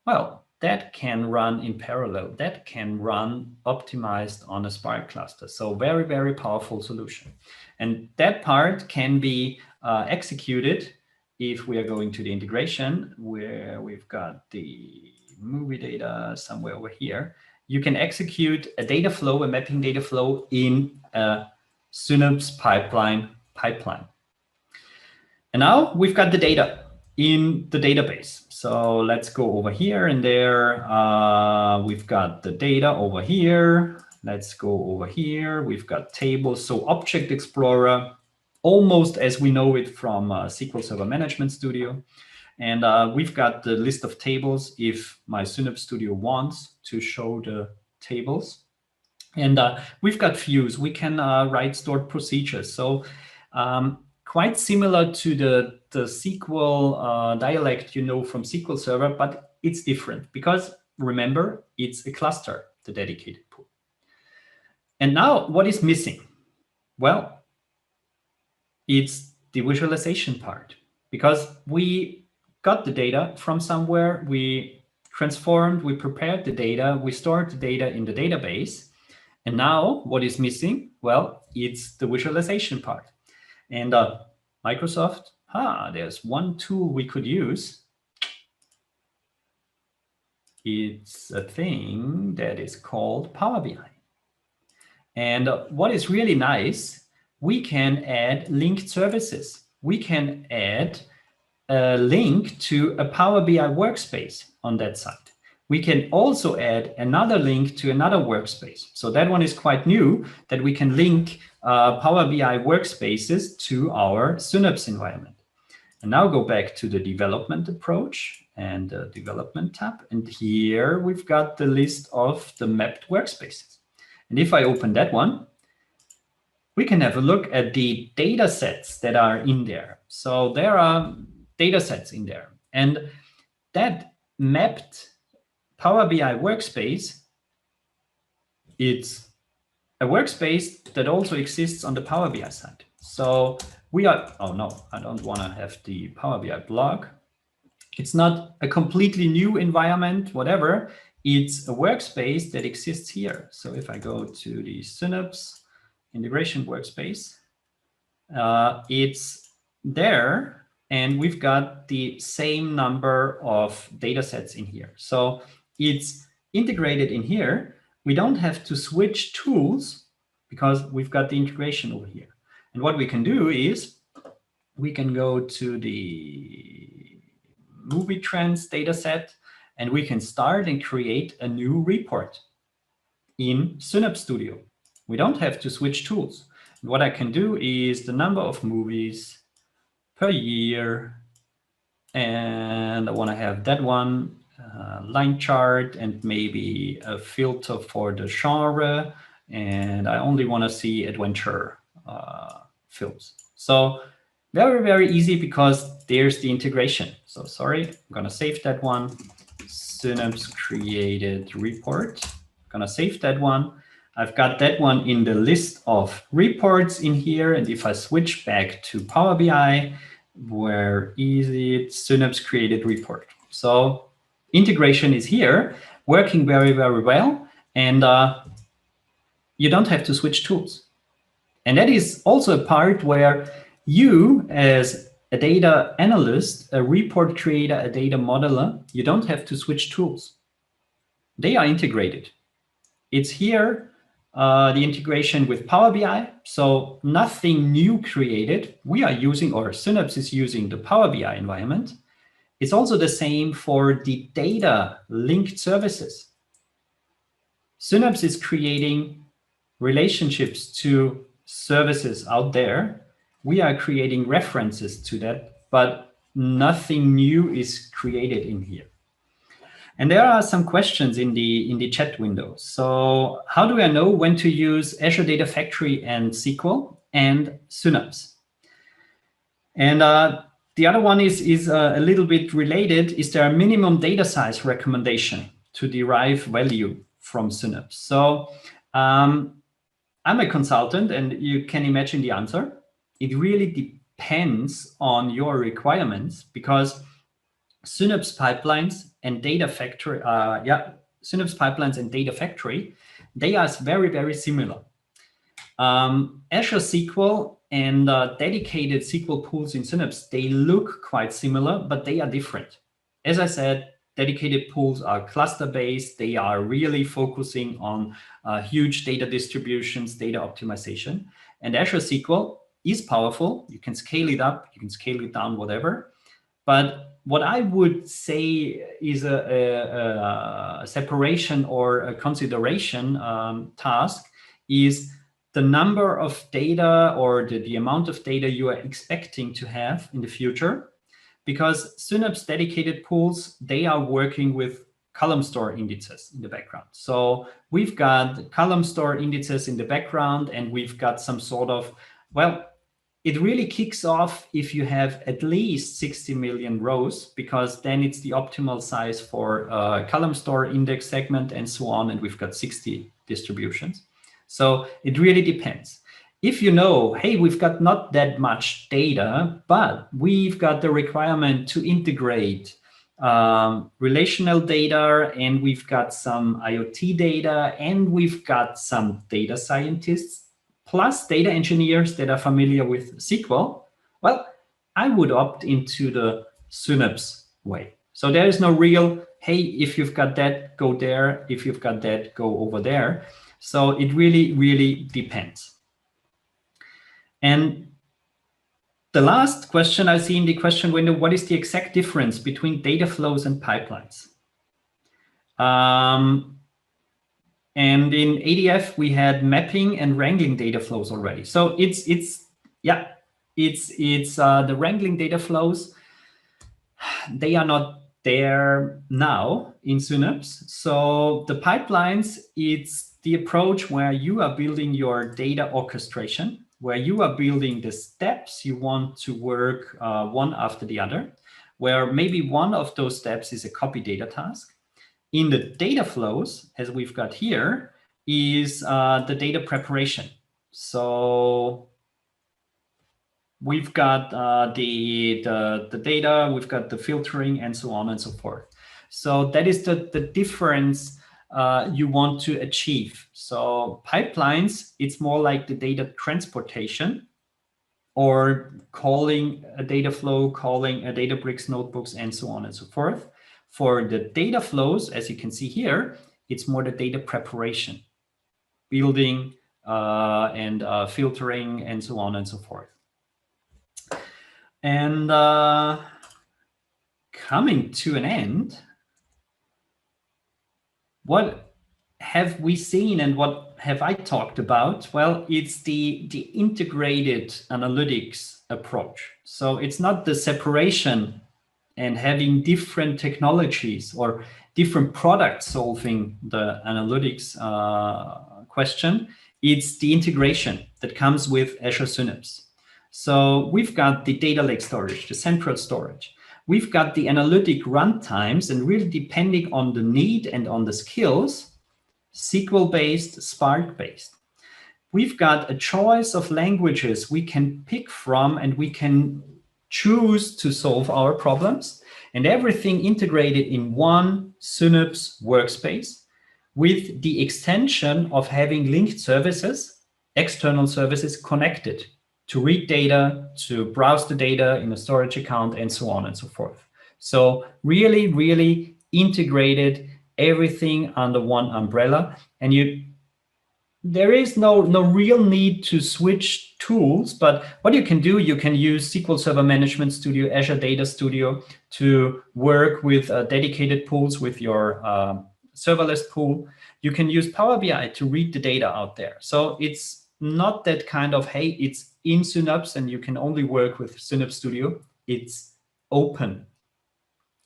Well, that can run in parallel. That can run optimized on a Spark cluster. So very, very powerful solution. And that part can be executed if we are going to the integration where we've got the movie data somewhere over here. You can execute a data flow, a mapping data flow in a Synapse pipeline. And now we've got the data in the database. So let's go over here and there. We've got the data over here. Let's go over here. We've got tables. So Object Explorer, almost as we know it from SQL Server Management Studio. And we've got the list of tables if my Synapse Studio wants to show the tables. And we've got views. We can write stored procedures. So quite similar to the SQL dialect you know from SQL Server, but it's different because remember, it's a cluster, the dedicated pool. And now what is missing? Well, it's the visualization part because we got the data from somewhere, we transformed, we prepared the data, we stored the data in the database. And now what is missing? Well, it's the visualization part. And Microsoft, there's one tool we could use. It's a thing that is called Power BI. And what is really nice, we can add linked services. We can add a link to a Power BI workspace on that side. We can also add another link to another workspace. So that one is quite new, that we can link Power BI workspaces to our Synapse environment. And now go back to the development approach and the development tab. And here we've got the list of the mapped workspaces. And if I open that one, we can have a look at the data sets that are in there. So there are data sets in there. And that mapped Power BI workspace, it's a workspace that also exists on the Power BI side. So we are, oh no, I don't want to have the Power BI blog. It's not a completely new environment, whatever. It's a workspace that exists here. So if I go to the Synapse integration workspace, it's there. And we've got the same number of data sets in here. So it's integrated in here. We don't have to switch tools because we've got the integration over here. And what we can do is we can go to the movie trends data set and we can start and create a new report in Synapse Studio. We don't have to switch tools. And what I can do is the number of movies per year, and I want to have that one line chart and maybe a filter for the genre, and I only want to see adventure films. So very, very easy because there's the integration. So sorry, I'm going to save that one. Synapse created report. I'm going to save that one. I've got that one in the list of reports in here. And if I switch back to Power BI, where is it? Synapse created report. So integration is here, working very, very well. And you don't have to switch tools. And that is also a part where you, as a data analyst, a report creator, a data modeler, you don't have to switch tools. They are integrated. It's here, the integration with Power BI. So nothing new created. We are using, or Synapse is using the Power BI environment. It's also the same for the data linked services. Synapse is creating relationships to services out there. We are creating references to that, but nothing new is created in here. And there are some questions in the chat window. So how do I know when to use Azure Data Factory and SQL and Synapse? And the other one is a little bit related. Is there a minimum data size recommendation to derive value from Synapse? So I'm a consultant, and you can imagine the answer. It really depends on your requirements, because Synapse pipelines and data factory, Synapse pipelines and data factory, they are very, very similar. Azure SQL and dedicated SQL pools in Synapse, they look quite similar, but they are different. As I said, dedicated pools are cluster-based. They are really focusing on huge data distributions, data optimization. And Azure SQL is powerful. You can scale it up, you can scale it down, whatever. But what I would say is a separation or a consideration task is the number of data or the amount of data you are expecting to have in the future. Because Synapse dedicated pools, they are working with column store indices in the background. So we've got column store indices in the background, and we've got some sort of, well, it really kicks off if you have at least 60 million rows, because then it's the optimal size for column store index segment and so on. And we've got 60 distributions. So it really depends. If you know, hey, we've got not that much data, but we've got the requirement to integrate relational data, and we've got some IoT data, and we've got some data scientists, plus data engineers that are familiar with SQL, well, I would opt into the Synapse way. So there is no real, hey, if you've got that, go there. If you've got that, go over there. So it really, really depends. And the last question I see in the question window, what is the exact difference between data flows and pipelines? And in ADF, we had mapping and wrangling data flows already. So it's the wrangling data flows. They are not there now in Synapse. So the pipelines, it's the approach where you are building your data orchestration, where you are building the steps you want to work one after the other, where maybe one of those steps is a copy data task. In the data flows, as we've got here, is the data preparation. So we've got the data, we've got the filtering, and so on and so forth. So that is the difference you want to achieve. So pipelines, it's more like the data transportation, or calling a data flow, calling a Databricks notebooks, and so on and so forth. For the data flows, as you can see here, it's more the data preparation, building and filtering, and so on and so forth. And coming to an end, what have we seen and what have I talked about? Well, it's the integrated analytics approach. So it's not the separation and having different technologies or different products solving the analytics question. It's the integration that comes with Azure Synapse. So we've got the data lake storage, the central storage. We've got the analytic runtimes, and really depending on the need and on the skills, SQL-based, Spark-based. We've got a choice of languages we can pick from, and we can choose to solve our problems, and everything integrated in one Synapse workspace with the extension of having linked services, external services connected to read data, to browse the data in a storage account, and so on and so forth. So really, really integrated, everything under one umbrella. And there is no real need to switch tools, but what you can do, you can use SQL Server Management Studio, Azure Data Studio to work with dedicated pools with your serverless pool. You can use Power BI to read the data out there. So it's not that kind of, hey, it's in Synapse and you can only work with Synapse Studio. It's open.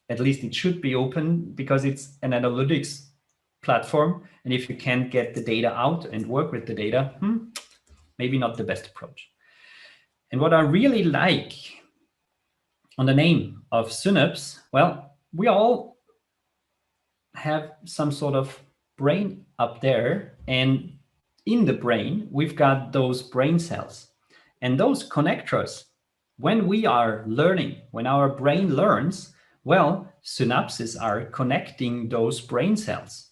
At least it should be open, because it's an analytics platform. And if you can't get the data out and work with the data, maybe not the best approach. And what I really like on the name of Synapse, well, we all have some sort of brain up there. And in the brain, we've got those brain cells. And those connectors, when we are learning, when our brain learns, Well, synapses are connecting those brain cells.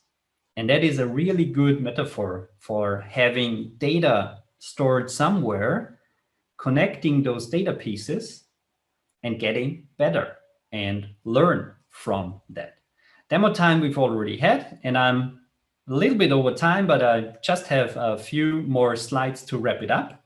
And that is a really good metaphor for having data stored somewhere, connecting those data pieces and getting better and learn from that. Demo time we've already had, and I'm a little bit over time, but I just have a few more slides to wrap it up.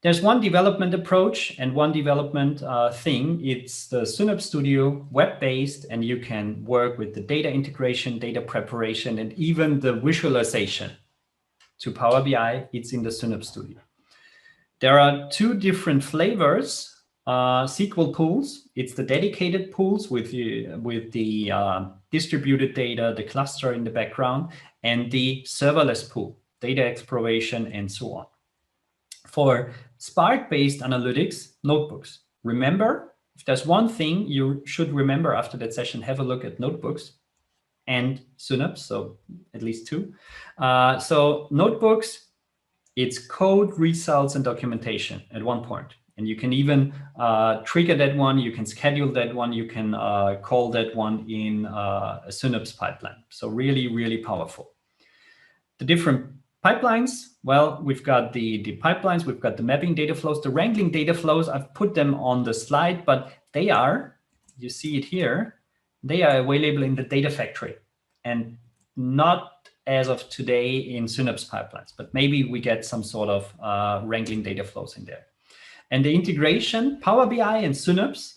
There's one development approach and one development thing. It's the Synapse Studio web-based, and you can work with the data integration, data preparation, and even the visualization to Power BI. It's in the Synapse Studio. There are two different flavors. SQL pools, it's the dedicated pools with the distributed data, the cluster in the background, and the serverless pool, data exploration, and so on. For Spark-based analytics, notebooks. Remember, if there's one thing you should remember after that session, have a look at notebooks and Synapse, so at least two. So notebooks, it's code, results, and documentation at one point. And you can even trigger that one, you can schedule that one, you can call that one in a Synapse pipeline. So really, really powerful. The different pipelines, well, we've got the pipelines, we've got the mapping data flows, the wrangling data flows. I've put them on the slide, but they are, you see it here, they are available in the data factory and not as of today in Synapse pipelines, but maybe we get some sort of wrangling data flows in there. And the integration, Power BI and Synapse,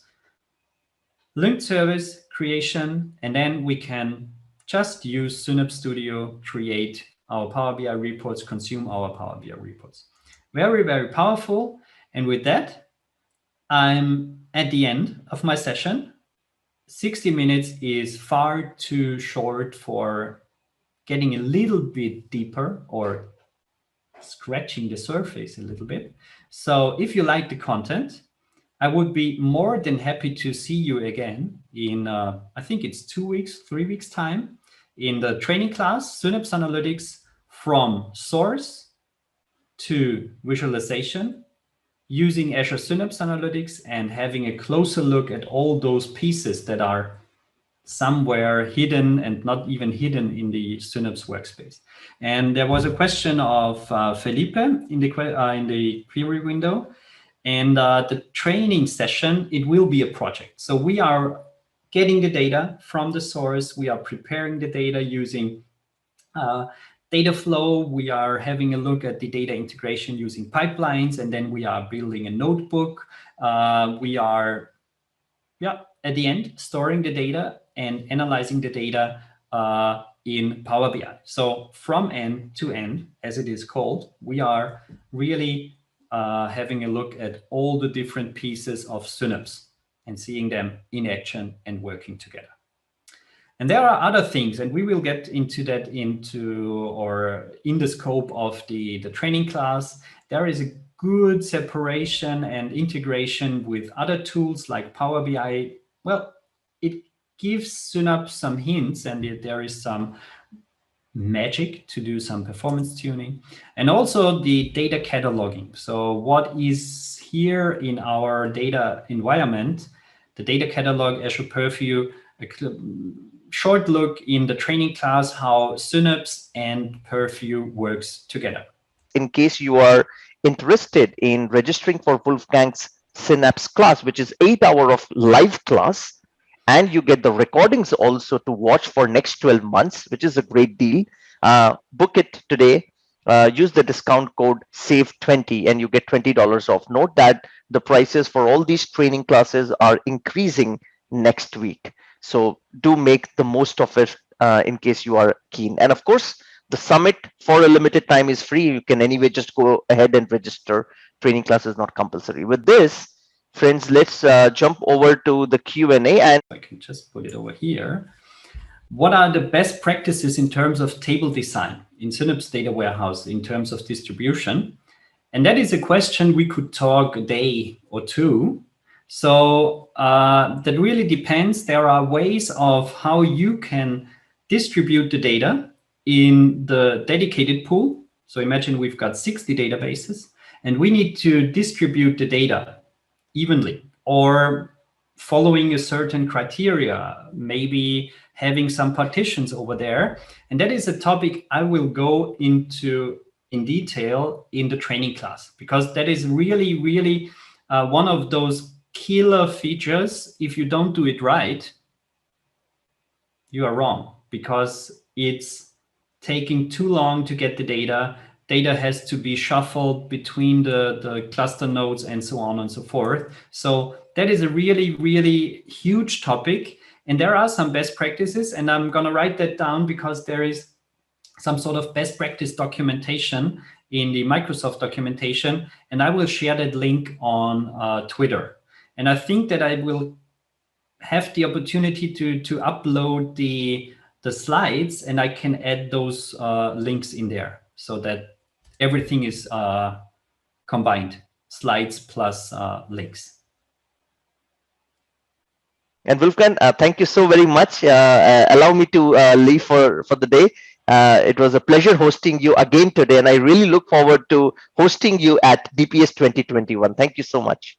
linked service creation, and then we can just use Synapse Studio, create our Power BI reports, consume our Power BI reports. Very, very powerful. And with that, I'm at the end of my session. 60 minutes is far too short for getting a little bit deeper or scratching the surface a little bit. So if you like the content, I would be more than happy to see you again in, I think it's 2 weeks, 3 weeks time in the training class, Synapse Analytics from source to visualization, using Azure Synapse Analytics and having a closer look at all those pieces that are somewhere hidden and not even hidden in the Synapse workspace. And there was a question of Felipe in the query window. And the training session, it will be a project. So we are getting the data from the source. We are preparing the data using data flow. We are having a look at the data integration using pipelines. And then we are building a notebook. We are, at the end, storing the data and analyzing the data in Power BI. So from end to end, as it is called, we are really having a look at all the different pieces of Synapse and seeing them in action and working together. And there are other things, and we will get into that in the scope of the training class. There is a good separation and integration with other tools like Power BI. Well, it gives Synapse some hints, and there is some magic to do some performance tuning, and also the data cataloging. So what is here in our data environment, the data catalog, Azure Purview, a short look in the training class, how Synapse and Purview works together. In case you are interested in registering for Wolfgang's Synapse class, which is 8 hours of live class, and you get the recordings also to watch for next 12 months, which is a great deal. Book it today. Use the discount code SAVE20 and you get $20 off. Note that the prices for all these training classes are increasing next week. So do make the most of it in case you are keen. And of course, the summit for a limited time is free. You can anyway just go ahead and register. Training class is not compulsory. With this, friends, let's jump over to the Q&A. And I can just put it over here. What are the best practices in terms of table design in Synapse Data Warehouse in terms of distribution? And that is a question we could talk a day or two. So that really depends. There are ways of how you can distribute the data in the dedicated pool. So imagine we've got 60 databases and we need to distribute the data evenly, or following a certain criteria, maybe having some partitions over there. And that is a topic I will go into in detail in the training class, because that is really, really one of those killer features. If you don't do it right, you are wrong, because it's taking too long to get the data. Data has to be shuffled between the cluster nodes and so on and so forth. So that is a really, really huge topic. And there are some best practices, and I'm going to write that down because there is some sort of best practice documentation in the Microsoft documentation, and I will share that link on Twitter. And I think that I will have the opportunity to upload the slides, and I can add those links in there so that everything is combined, slides plus links. And Wolfgang, thank you so very much. Allow me to leave for the day. It was a pleasure hosting you again today, and I really look forward to hosting you at DPS 2021. Thank you so much.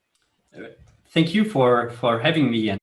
Thank you for having me.